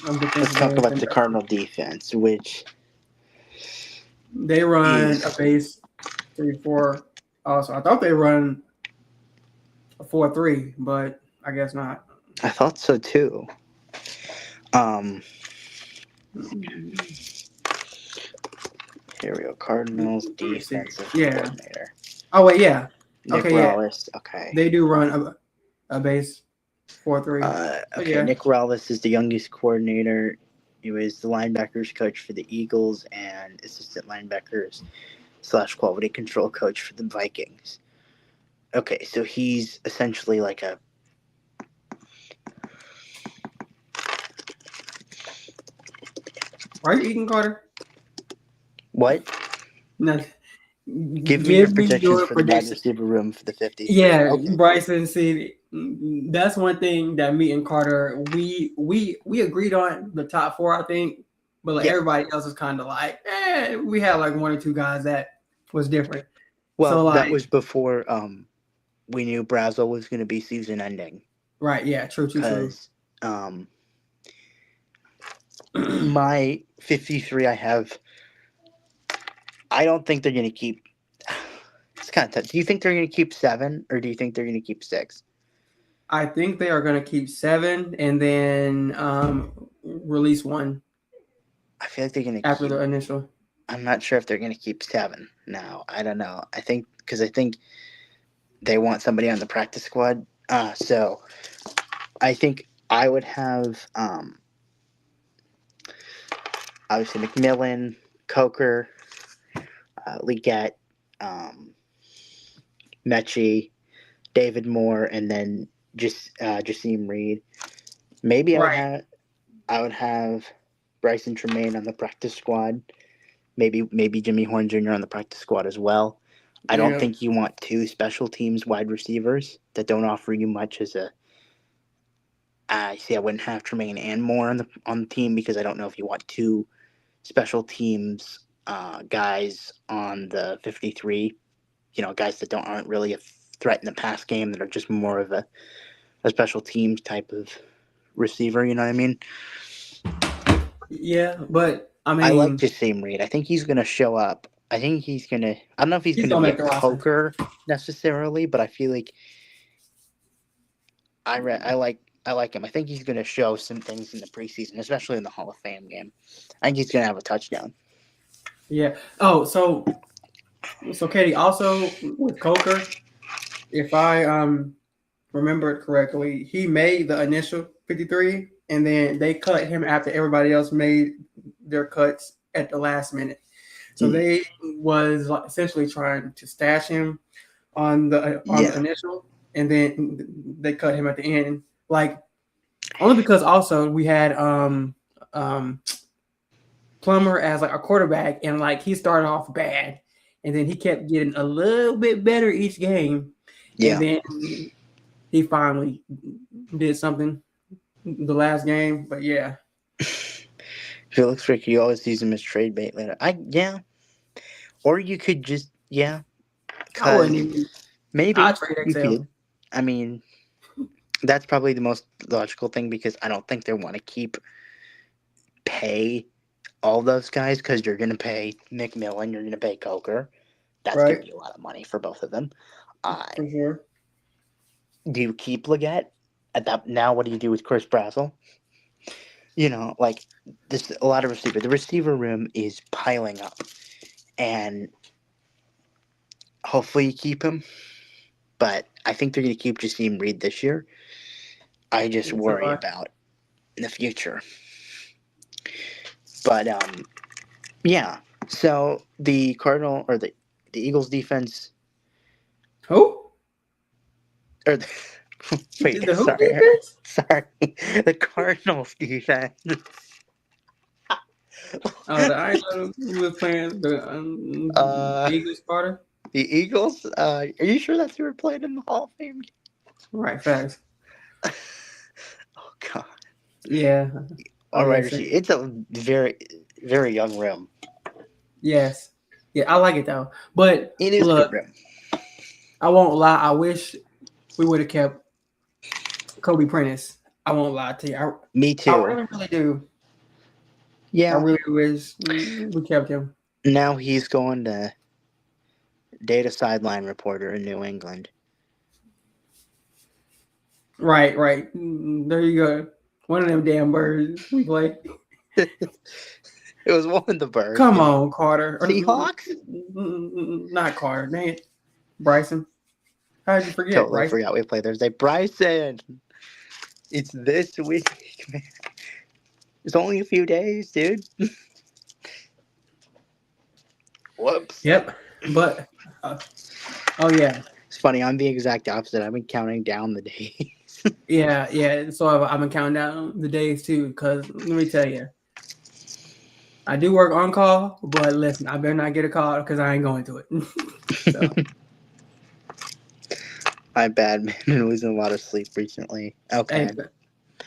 Let's defensive talk ends. about the Cardinal defense, which They run a is base 3-4. Also, I thought they run a 4-3, but I guess not. I thought so too. Um, Here we go. Cardinals Let me see. defensive Yeah. coordinator Oh wait, yeah. Nick Okay, yeah. Rallis. Okay. They do run a base 4-3. But Okay. yeah. Nick Rallis is the youngest coordinator. He was the linebackers coach for the Eagles and assistant linebackers / quality control coach for the Vikings. Okay, so he's essentially like a Why are you eating, Carter? what? No, Give me your give me projections your for the wide prediction. receiver room for the 53. Yeah, Okay. Bryson. See, that's one thing that me and Carter we agreed on the top four, I think, but like Yeah. everybody else is kind of like, we had like one or two guys that was different. Well, So that like, was before we knew Brazel was going to be season ending. right? Yeah, true. Because my 53, I don't think they're going to keep. It's kind of tough. Do you think they're going to keep 7 or do you think they're going to keep 6? I think they are going to keep 7 and then release one I feel like they're going to after keep. the initial. I'm not sure if they're going to keep 7 now. I don't know. I think they want somebody on the practice squad. So I think I would have obviously McMillan, Coker, Leggett, Mechie, David Moore, and then just Jasim Reed. Maybe Right. I would have Bryson Tremaine on the practice squad. Maybe Jimmy Horn Jr. on the practice squad as well. I don't Yeah. think you want 2 special teams wide receivers that don't offer you much as a. I wouldn't have Tremaine and Moore on the team because I don't know if you want 2 special teams guys on the 53. Guys that aren't really a threat in the pass game that are just more of a special teams type of receiver. You know what I mean? Yeah, but I I like mean, Jasim Reed. I think he's going to show up. I think he's going to. I don't know if he's he's going to gonna be a make the roster. Coker necessarily, but I feel like I like him. I think he's going to show some things in the preseason, especially in the Hall of Fame game. I think he's going to have a touchdown. Yeah. Oh, so Katie, also with Coker, if I remember it correctly, he made the initial 53 and then they cut him after everybody else made their cuts at the last minute. So Mm. they was like essentially trying to stash him on the Yeah. initial and then they cut him at the end. Like only because also we had um Plummer as like a quarterback and like he started off bad and then he kept getting a little bit better each game and Yeah. then he finally did something the last game. But yeah, Felix Rick, you always use him as trade bait later. Yeah. Or you could just I wouldn't cause even. I maybe trade you Excel. could. I mean, that's probably the most logical thing because I don't think they want to pay all those guys because you're going to pay McMillan, you're going to pay Coker. That's going Right, to be a lot of money for both of them. Uh, for sure. do you keep Leggett? Now, what do you do with Chris Brazel? Like this, a lot of receiver. The receiver room is piling up, and hopefully you keep him. But I think they're going to keep Jasim Reed this year. I just So worry about in the future. But yeah. So the Cardinal or the Eagles defense who? or the, wait, The who sorry, defense? the Cardinals defense. I know who was playing the uh, Eagles Carter. the Eagles. Are you sure that's who were playing in the Hall of Fame? Right, facts. Oh God. Yeah. Oh All yeah. right, Same. it's a very, very young room. Yes. Yeah, I like it though. But It is a good look, room. I won't lie. I wish we would have kept Kobe Prentice. I won't lie to you. Me I too. really, really do. I Yeah. really wish we kept him. Now he's going to data sideline reporter in New England. Right, right. There you go. One of them damn birds we play. It was one of the birds. Come on, Carter. Seahawks? Not Carter. Dang it. Bryson. How did you forget, Totally Bryson? forgot we play Thursday. Bryson, it's this week, man. It's only a few days, dude. Whoops. Yep. But, oh, yeah. It's funny. I'm the exact opposite. I've been counting down the days. Yeah, yeah. So I've been counting down the days too, because let me tell you, I do work on call, but listen, I better not get a call because I ain't going to it. So, My bad, man. Been losing a lot of sleep recently. Okay. hey,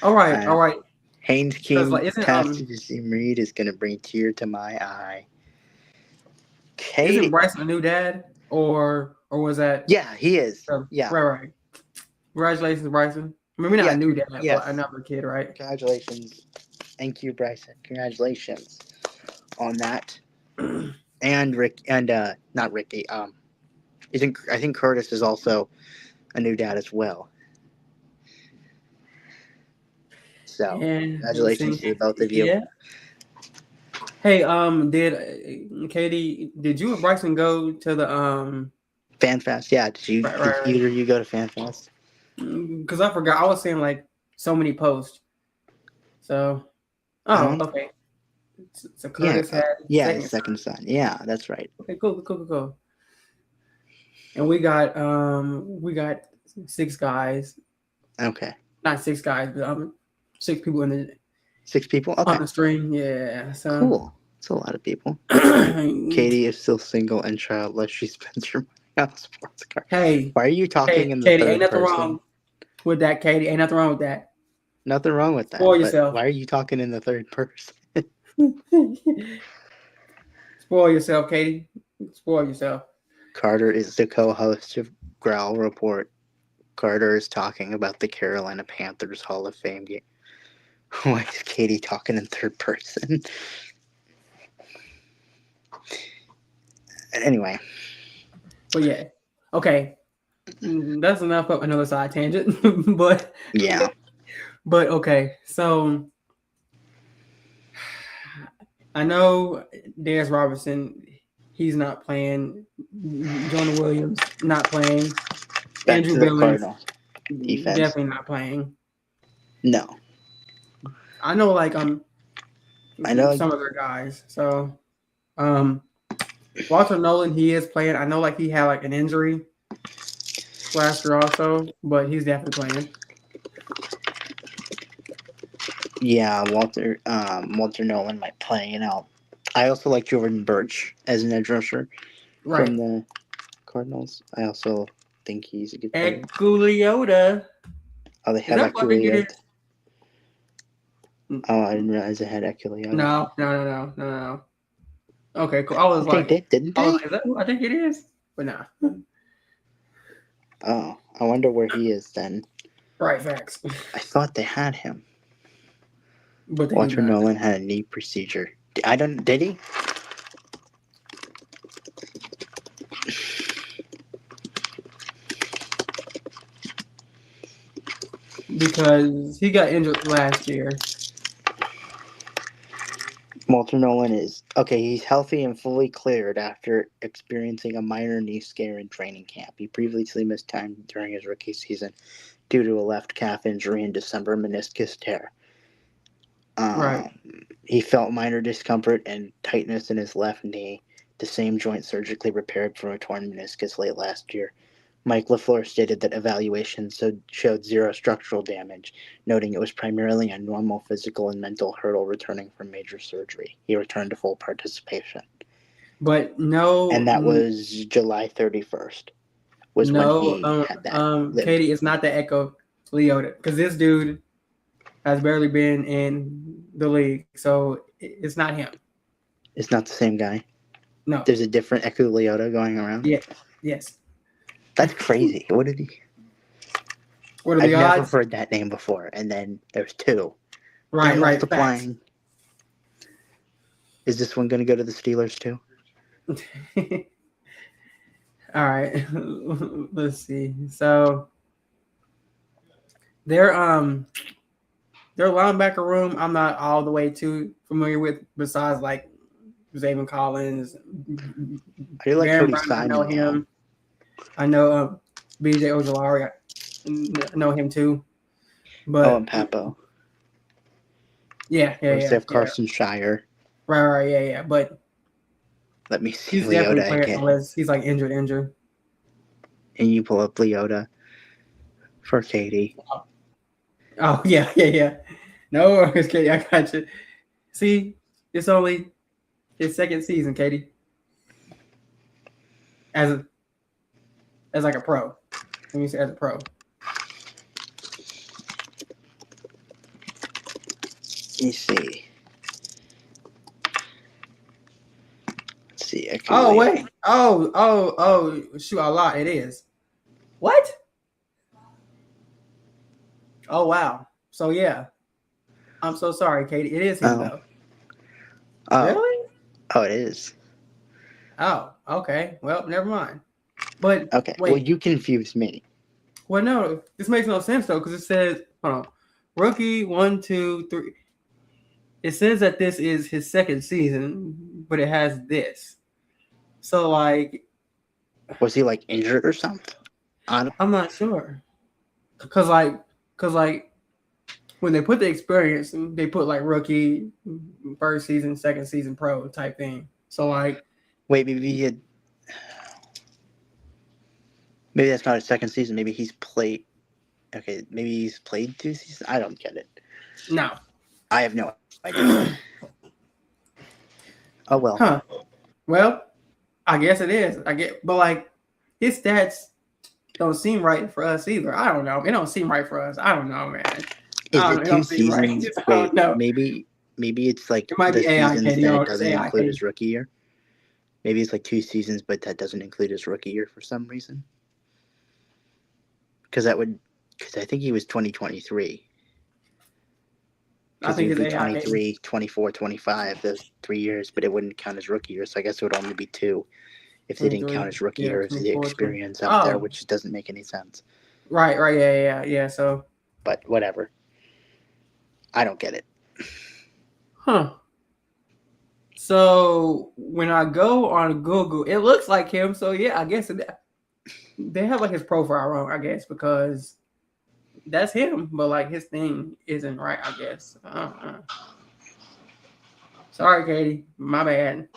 all right, all right. Haynes Because King like, isn't pass to Jim Reed is going to bring a tear to my eye. Katie. isn't Bryson a new dad, or was that? Yeah, he is. Yeah. Right. Congratulations, Bryson. Maybe not a new dad, yes. but another kid, right? Congratulations. Thank you, Bryson. Congratulations on that. And Rick and not Ricky. I think Curtis is also a new dad as well. So And congratulations to both of you. Yeah. Hey, did Katie? Did you and Bryson go to the FanFest? Yeah. Did either of you go to FanFest? Because I forgot. I was seeing like so many posts. So, okay. So Curtis had his second son. Yeah, that's right. Okay, cool. And we got 6 guys. Okay. Not 6 guys, but 6 people in the 6 people. Okay. on the string. Yeah. So cool. It's a lot of people. Katie is still single and childless. She spends her money on sports cars. Hey, why are you talking in the Katie, third ain't nothing person? wrong with that, Katie. Ain't nothing wrong with that. Nothing wrong with that. Spoil yourself. Why are you talking in the third person? Spoil yourself, Katie. Spoil yourself. Carter is the co-host of Growl Report. Carter is talking about the Carolina Panthers Hall of Fame game. Why is Katie talking in third person? Anyway. But yeah. Okay. That's enough of another side tangent. But yeah. But okay. So I know Darius Robertson, he's not playing. Jonah Williams not playing. Andrew Billings definitely not playing. No. I know, like I know some of their guys. So, Walter Nolan, he is playing. I know, like he had like an injury last year also, but he's definitely playing. Yeah, Walter Nolan might play. You know, I also like Jordan Birch as an edge rusher from the Cardinals. I also think he's a good player. Eculiota. Oh, they have Eculiota. Oh, I didn't realize they had Eculiota. No. Okay, cool. I was like, didn't they? I think it is, but nah. Oh, I wonder where he is then. Right, facts. I thought they had him. But Walter Nolan had a knee procedure. Did he? Because he got injured last year. Walter Nolan is okay. He's healthy and fully cleared after experiencing a minor knee scare in training camp. He previously missed time during his rookie season due to a left calf injury and December meniscus tear. Right. He felt minor discomfort and tightness in his left knee, the same joint surgically repaired from a torn meniscus late last year. Mike LaFleur stated that evaluations showed 0 structural damage, noting it was primarily a normal physical and mental hurdle returning from major surgery. He returned to full participation. But no... And that was July 31st was when he had that. Katie, it's not the Echo Leota, because this dude has barely been in the league, so it's not him. It's not the same guy? No. There's a different Echo Leota going around? Yeah. Yes. That's crazy. What did he... What are I've the never odds? heard that name before. And then there's 2. Right, And right. Facts. multiplying. Is this one going to go to the Steelers too? All right. Let's see. So their their linebacker room, I'm not all the way too familiar with. Besides, like Zayvon Collins, I do like Baron Cody Brown. I know Simon now. him. I know BJ Ojolari. I know him too. Oh, But and Papo. yeah, Of course, they have Carson Shire. right, yeah. But Let me see he's definitely Leota playing again. unless he's like injured. And you pull up Leota for Katie. Oh yeah. No worries, Katie. I got you. See, it's only his second season, Katie, as a as like a pro. Let me say as a pro. Let me see. Let's see. Oh wait. Oh. Shoot, a lot. It is. What? Oh wow. So yeah. I'm so sorry, Katie. It is him though. Oh. Really? Oh, it is. Oh, okay. Well, never mind. But Okay. wait. Well, you confused me. Well, no, this makes no sense though, because it says, hold on, rookie 1, 2, 3. It says that this is his second season, but it has this. So like, Was he like injured or something? I'm not sure, cause like when they put the experience, they put like rookie, first season, second season pro type thing. So like, Wait, maybe that's not his second season. Maybe he's played. Okay, maybe he's played 2 seasons. I don't get it. no. I have no idea. Oh well. Huh. Well, I guess it is. But like his stats don't seem right for us either. I don't know. It don't seem right for us. I don't know, man. Is it 2 seasons? Wait, No. maybe it's like It might the be AI, seasons Katie. that Oh, it it's doesn't AI, include Katie. his rookie year. Maybe it's like 2 seasons, but that doesn't include his rookie year for some reason. Because I think he was 2023. I Because it think would it's be AI, 23, 24, 25, those 3 years, but it wouldn't count as rookie year. So I guess it would only be 2 if they didn't count his rookie year as the 24, experience 20. up there, Oh, which doesn't make any sense. right, yeah. So, But whatever. I don't get it. huh. So when I go on Google, it looks like him. So yeah, I guess they have like his profile wrong, I guess, because that's him, but like his thing isn't right, I guess. Sorry, Katie. My bad.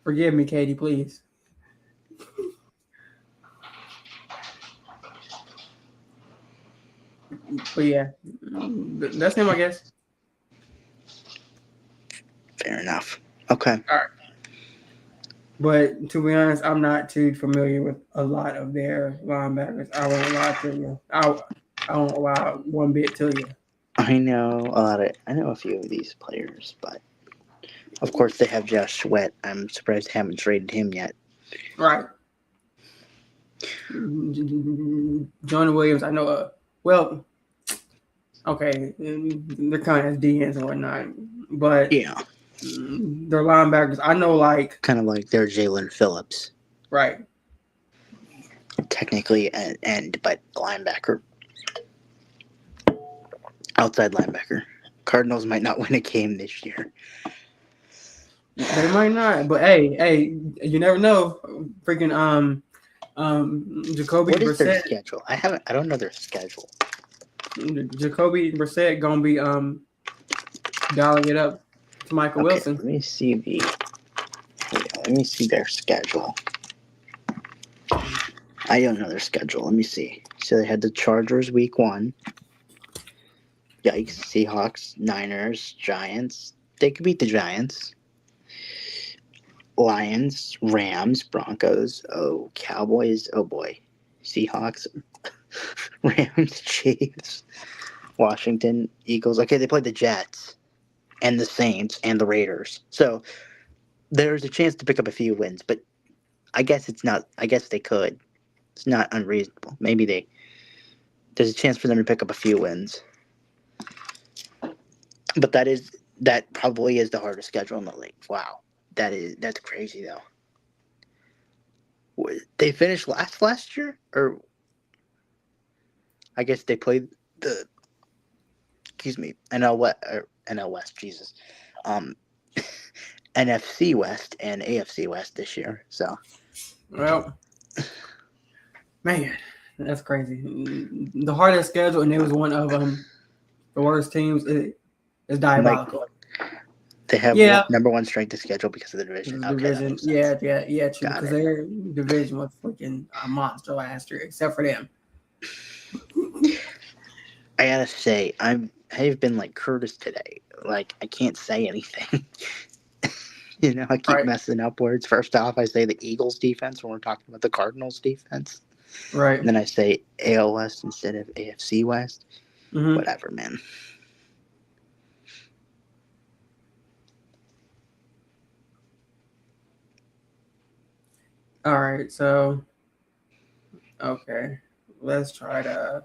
Forgive me, Katie, please. But yeah, that's him, I guess. Fair enough. Okay. All right. But to be honest, I'm not too familiar with a lot of their linebackers. I won't lie to you. I won't lie one bit to you. I know a few of these players, but of course they have Josh Sweat. I'm surprised they haven't traded him yet. Right. Jonah Williams, I know. Well, okay, they're kind of DNs and whatnot, but Yeah. their linebackers, I know, like Kind of like their Jalen Phillips. right. Technically an end, but linebacker. Outside linebacker. Cardinals might not win a game this year. They might not, but hey, you never know. Freaking Jacoby What is their Brissett. schedule? I don't know their schedule. Jacoby Brissett gonna be dialing it up to Michael Wilson. Let me see their schedule. I don't know their schedule. Let me see. So they had the Chargers week 1. Yikes. Seahawks, Niners, Giants. They could beat the Giants. Lions, Rams, Broncos. Oh, Cowboys. Oh boy. Seahawks, Rams, Chiefs, Washington, Eagles. Okay, they played the Jets and the Saints and the Raiders. So there's a chance to pick up a few wins, but I guess it's not. I guess they could. It's not unreasonable. Maybe they there's a chance for them to pick up a few wins. But that probably is the hardest schedule in the league. Wow, that's crazy though. They finished last year, or I guess they played the NL West, Jesus, um, NFC West and AFC West this year. So, Well, man, that's crazy. The hardest schedule, and it was one of the worst teams. Is diabolical. They have number one strength of schedule because of the division. The Okay, division, true. Because their division was freaking a monster last year, except for them. I gotta say, I've been like Curtis today. Like I can't say anything. I keep messing up words. First off, I say the Eagles defense when we're talking about the Cardinals defense. Right. And then I say AL West instead of AFC West. Mm-hmm. Whatever, man. All right, so let's try to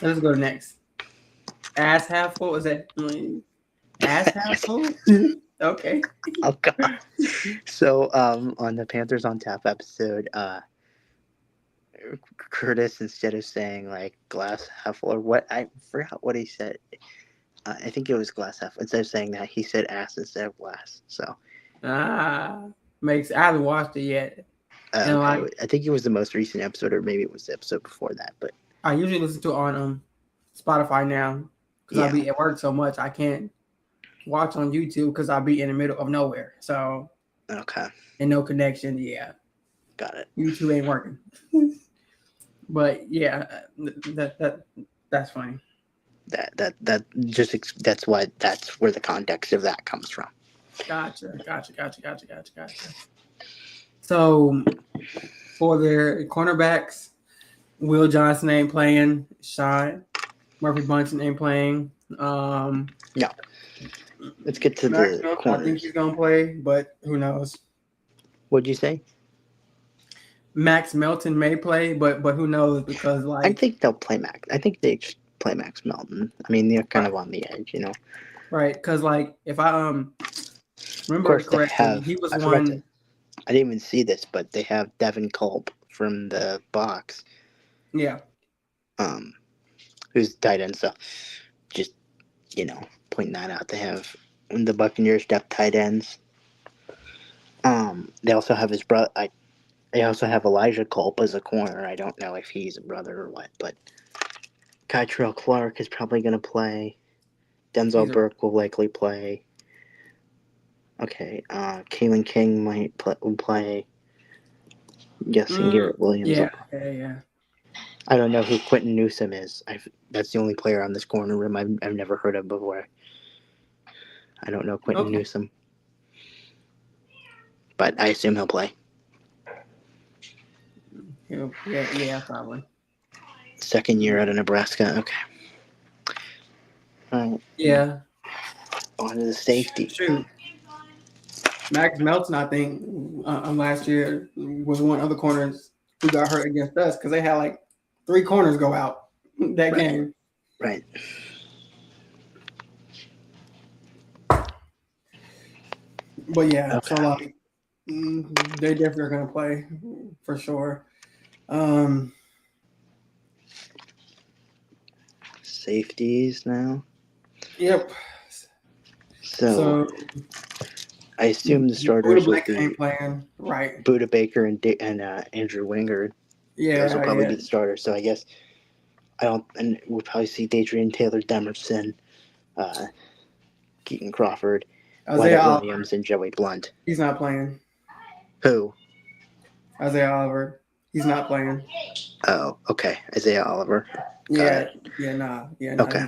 let's go to next. Ass half full, is that ass half full? Okay. Oh god. So on the Panthers on Tap episode, Curtis, instead of saying like glass half full or what, I forgot what he said. I think it was glass half. Instead of saying that, he said ass instead of glass. So I haven't watched it yet. And okay. I think it was the most recent episode, or maybe it was the episode before that. But I usually listen to it on Spotify now because I'll be at work so much I can't watch on YouTube because I'll be in the middle of nowhere. So okay, and no connection. Yeah, got it. YouTube ain't working. But yeah, that's funny. That's where the context of that comes from. Gotcha. So for their cornerbacks, Will Johnson ain't playing. Sean Murphy Bunting ain't playing. No. Let's get to Max the Milton, corners. I think he's gonna play, but who knows? What'd you say? Max Melton may play, but who knows? Because I think they'll play Max. I think they play Max Melton. I mean, they're kind of on the edge, Right, because if I remember correctly, he was one. I didn't even see this, but they have Devin Culp from the Bucs. Yeah. Who's tight end? So, just pointing that out. They have the Buccaneers depth tight ends. They also have his brother. They also have Elijah Culp as a corner. I don't know if he's a brother or what, but Kytrell Clark is probably going to play. Denzel Burke will likely play. Okay, Kalen King will play. I'm guessing Garrett Williams. Yeah. I don't know who Quentin Newsom is. That's the only player on this corner room I've never heard of before. I don't know Quentin Newsom, but I assume he'll play. Yeah, probably. Second year out of Nebraska. Okay. All right. Yeah. On to the safety. Shoot. Max Melton, I think, last year was one of the corners who got hurt against us because they had like 3 corners go out that game. Right. But yeah, so like they definitely are gonna play for sure. Safeties now. Yep. So I assume the starters will be ain't playing, right? Buda Baker and Andrew Wingard. Yeah, those will probably be the starters. So I guess and we'll probably see Adrian Taylor Demerson, Keaton Crawford, Wyatt Williams, and Joey Blunt. He's not playing. Who? Isaiah Oliver. He's not playing. Oh, okay. Isaiah Oliver. Nah. Okay.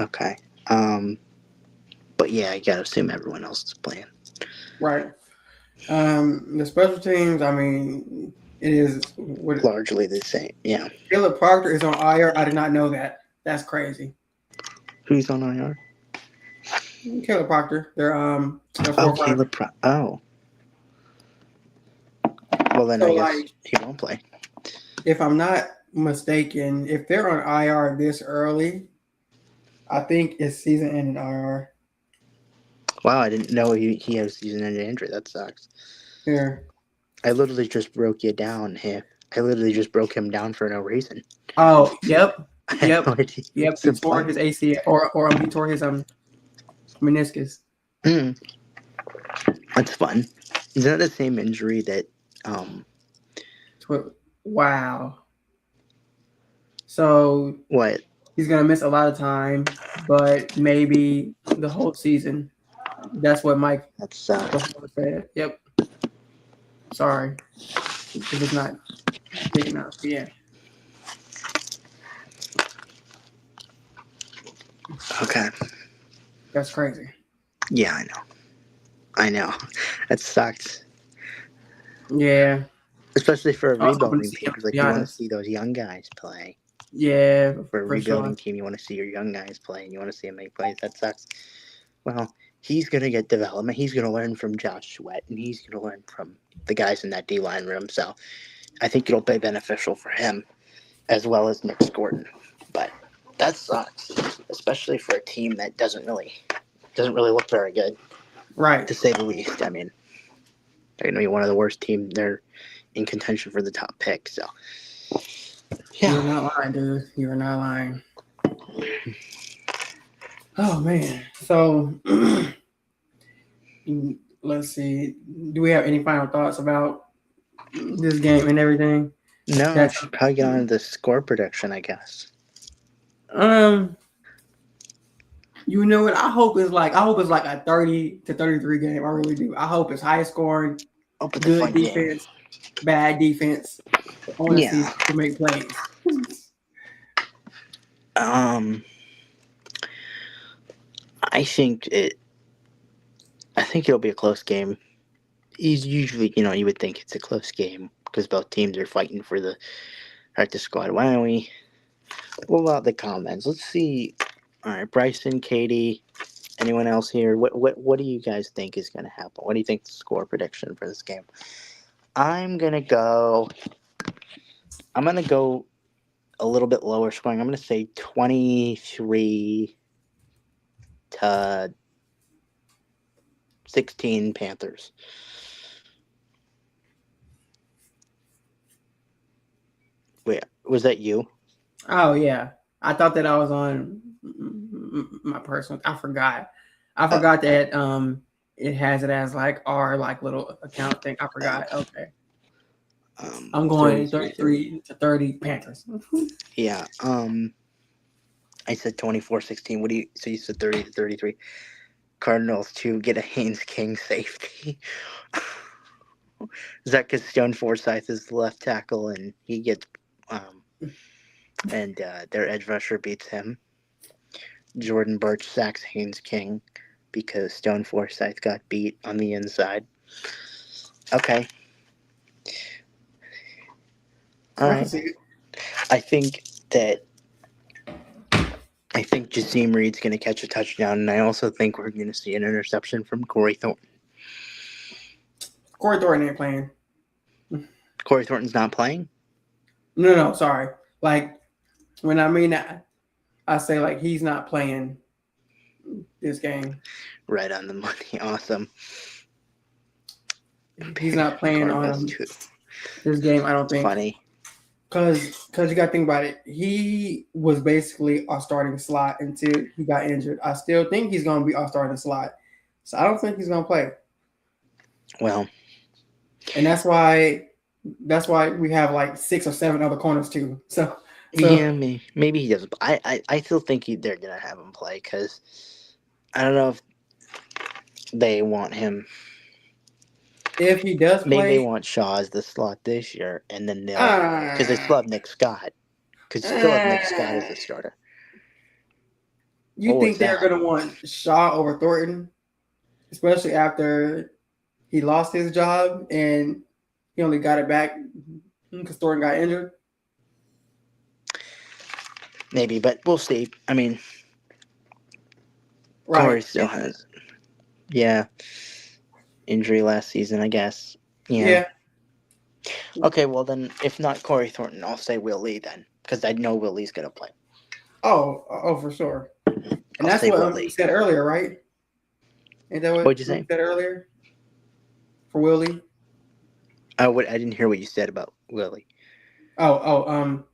Okay. But yeah, I gotta assume everyone else is playing. Right. The special teams, I mean, it is largely the same. Yeah. Caleb Proctor is on IR. I did not know that. That's crazy. Who's on IR? Caleb Proctor. They're Caleb Proctor. Oh. Well, then I guess he won't play. if I'm not mistaken, if they're on IR this early, I think it's season ending IR. Wow, I didn't know he has season-ending injury. That sucks. Here. I literally just broke you down here. I literally just broke him down for no reason. Oh, yep, I had no yep, idea he yep. He wasn't tore playing. his ACL, he tore his meniscus. Mm, that's fun. Is that the same injury that um Wow. So what? he's gonna miss a lot of time, but maybe the whole season. That's what Mike That's LaFleur said. Yep. Sorry if it's not big enough. Yeah, okay. that's crazy. Yeah, I know. I know. That sucks. Yeah, Especially for a I was hoping to rebuilding see team, him. because To be like you want to honest. see those young guys play. Yeah, For a for rebuilding sure. team, you want to see your young guys play, and you want to see them make plays. That sucks. Well, he's gonna get development. He's gonna learn from Josh Sweat, and he's gonna learn from the guys in that D line room. So I think it'll be beneficial for him as well as Nick Gordon. But that sucks, especially for a team that doesn't really look very good, Right. to say the least. I mean, they're gonna be one of the worst teams. They're in contention for the top pick. So You're yeah, not lying, dude. You're not lying. Oh man. So let's see. Do we have any final thoughts about this game and everything? no, we That's should probably get on to the score prediction, I guess. um. You know what? I hope it's like a 30-33 game. I really do. I hope it's high scoring, Oh, but the good fun game. defense, bad defense. I want to see Yeah. people make plays. Um, I think it. I think it'll be a close game. He's usually, you would think it's a close game because both teams are fighting for the practice squad. Why don't we? What about the comments? Let's see. All right, Bryson, Katie, anyone else here? What do you guys think is going to happen? What do you think the score prediction for this game? I'm gonna go. I'm gonna go a little bit lower scoring. I'm gonna say 23-16 Panthers. Wait, was that you? Oh yeah, I thought that I was on my personal. I forgot. I forgot that it has it as like our like little account thing. I forgot. Okay. Okay, I'm going 33 30. 33-30 Panthers. Yeah. I said 24-16. What do you? So you said 30-33. Cardinals to get a Haynes King safety. Is that because Stone Forsythe is the left tackle and he gets and their edge rusher beats him? Jordan Birch sacks Haynes King because Stone Forsythe got beat on the inside. Okay. All I can right. see it. I think that Jazeem Reed's going to catch a touchdown, and I also think we're going to see an interception from Corey Thornton. Corey Thornton ain't playing. Corey Thornton's not playing? No, sorry. Like when I mean that, I say like he's not playing this game. Right on the money. Awesome. He's not playing Cardinals on too. this game. I don't It's think funny. because you got to think about it. He was basically our starting slot until he got injured. I still think he's going to be our starting slot, so I don't think he's going to play. Well, And that's why we have like 6 or 7 other corners too. So yeah, maybe he doesn't. I still think they're going to have him play because I don't know if they want him. if he does Maybe they play, want Shaw as the slot this year, and then they'll because they still have Nick Scott. Because still have Nick Scott as the starter. you What was think they're that? going to want Shaw over Thornton, especially after he lost his job and he only got it back because Thornton got injured? Maybe, but we'll see. I mean, Right. Corey still has, yeah, injury last season, I guess. Yeah. Yeah. Okay, well then, if not Corey Thornton, I'll say Will Lee then, because I know Will Lee's gonna play. Oh, for sure. And I'll that's say what Will we Lee. said earlier, right? Ain't that what What'd you we say? said earlier for Willie? I didn't hear what you said about Willie. Oh,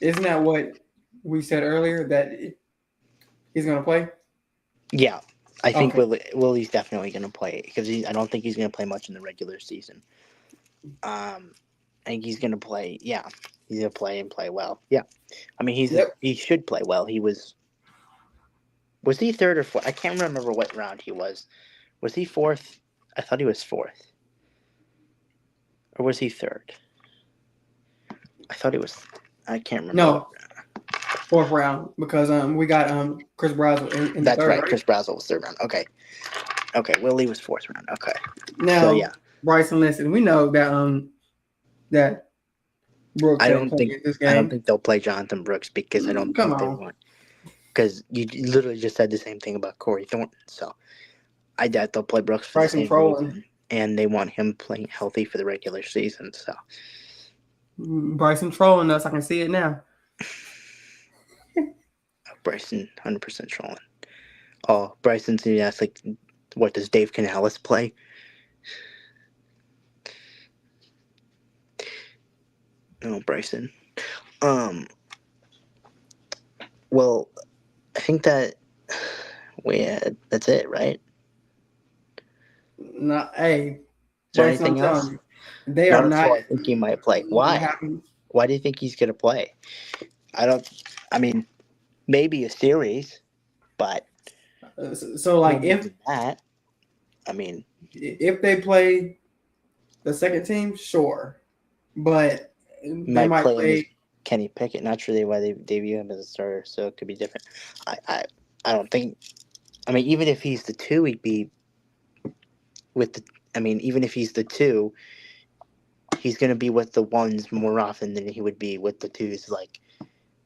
isn't that what we said earlier that he's gonna play? Yeah, I think Okay. Willie's definitely gonna play because I don't think he's gonna play much in the regular season. I think he's gonna play. Yeah, he's gonna play and play well. Yeah, I mean Yep. he should play well. Was he third or fourth? I can't remember what round he was. Was he fourth? I thought he was fourth, or was he third? I thought he was. I can't remember what. No, fourth round because we got Chris Brazel in the That's third, right. right? Chris Brazel was third round. Okay. Okay. Willie was fourth round. Okay. So Now, yeah, Bryson, listen, we know that Brooks I ain't don't think playing this I don't game. think they'll play Jonathan Brooks because I don't Come think they on, want. Because you literally just said the same thing about Corey Thornton. So I doubt they'll play Brooks for the Bryson same trolling. reason, and they want him playing healthy for the regular season. So Bryson trolling us. I can see it now. Bryson, 100% trolling. Oh, Bryson's that's like, what does Dave Canales play? Oh, Bryson. Well, I think that that's it, right? No, hey, Is there Bryson, I'm anything else? telling you, they are not Naruto, I think he might play. gonna Why? happen. Why do you think he's gonna play? I don't. I mean, maybe a series, but So no like more than that. I mean, if they play the second team, sure, but they might might play him as play. Kenny Pickett. Not sure why they debut him as a starter, so it could be different. I don't think. I mean, even if he's the two, he'd be with the. I mean, even if he's the two, he's gonna be with the ones more often than he would be with the twos. Like,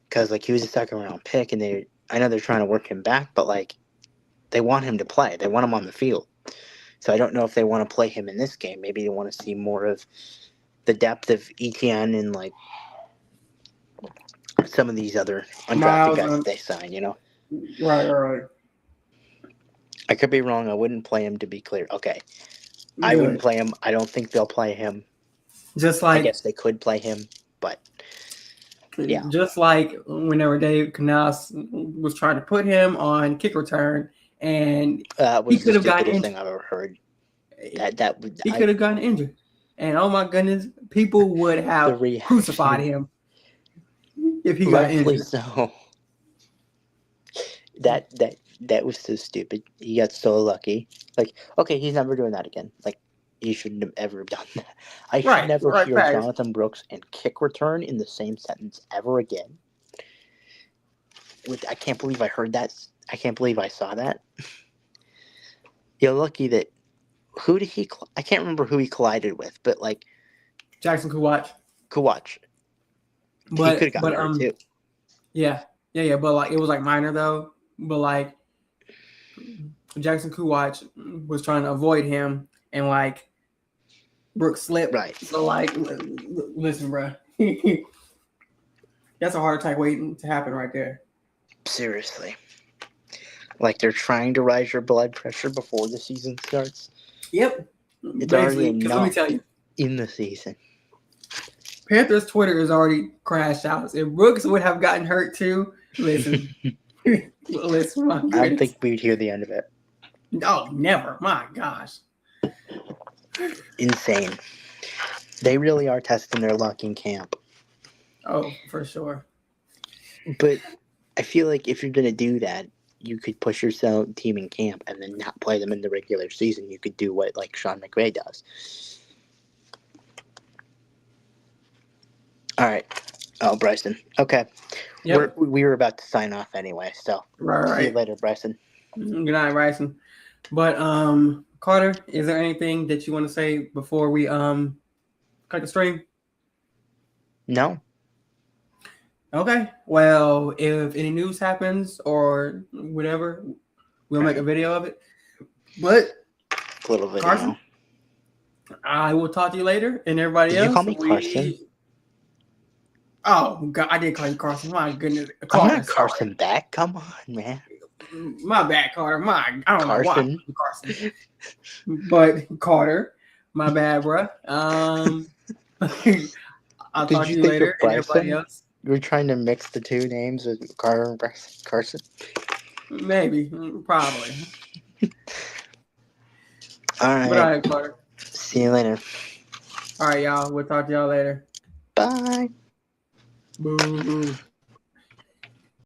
because like he was a second round pick, and I know they're trying to work him back, but like they want him to play. They want him on the field. So I don't know if they want to play him in this game. Maybe they want to see more of the depth of ETN and like some of these other undrafted Miles, guys that they sign. right, I could be wrong. I wouldn't play him, to be clear. Okay, I wouldn't good. play him. I don't think they'll play him. Just I like guess they could play him, but yeah, whenever Dave Canales was trying to put him on kick return, and that he was the could have gotten stupidest injured. thing I've ever heard. He could have gotten injured, and oh my goodness, people would The have crucified reaction, him if he got rightfully injured. so. That was so stupid. He got so lucky. Like, okay, he's never doing that again. Like, he shouldn't have ever done that. I should never Right, hear facts. Jonathan Brooks and kick return in the same sentence ever again. I can't believe I heard that. I can't believe I saw that. You're lucky that who did he? I can't remember who he collided with, but like Jackson Kuwatch, Kawach, he could have but gotten hurt too. yeah, but like it was like minor though, but like Jackson Kuwatch was trying to avoid him, and like Brooks slipped. Right. So like, listen, bro, that's a heart attack waiting to happen right there. Seriously. Like they're trying to rise your blood pressure before the season starts. Yep, It's already basically. Because let me enough tell you, in the season. Panthers Twitter is already crashed out. If Brooks would have gotten hurt too, listen, listen, my I don't goodness. think we'd hear the end of it. No, never. My gosh. Insane. They really are testing their luck in camp. Oh, for sure. But I feel like if you're going to do that, you could push your team in camp and then not play them in the regular season. You could do what like Sean McVay does. All right. Oh, Bryson. Okay. Yep. We were about to sign off anyway, so Right. See you later, Bryson. Good night, Bryson. But Carter, is there anything that you want to say before we cut the stream? No. Okay. Well, if any news happens or whatever, we'll make a video of it. But A little video. Carson, I will talk to you later. And everybody Did you else, call me Carson? Oh, God, I did call you Carson. My goodness. I'm Carter, not sorry. Carson back. Come on, man. My bad, Carter. I don't know why I Carson. called you Carson. But Carter, my bad, bruh. I'll Did talk you to you think later. of And everybody Bryson? else, You were trying to mix the two names with Carter and Carson. maybe, probably. All But all right. right, Carter. See you later. All right, y'all. We'll talk to y'all later. Bye. Boo.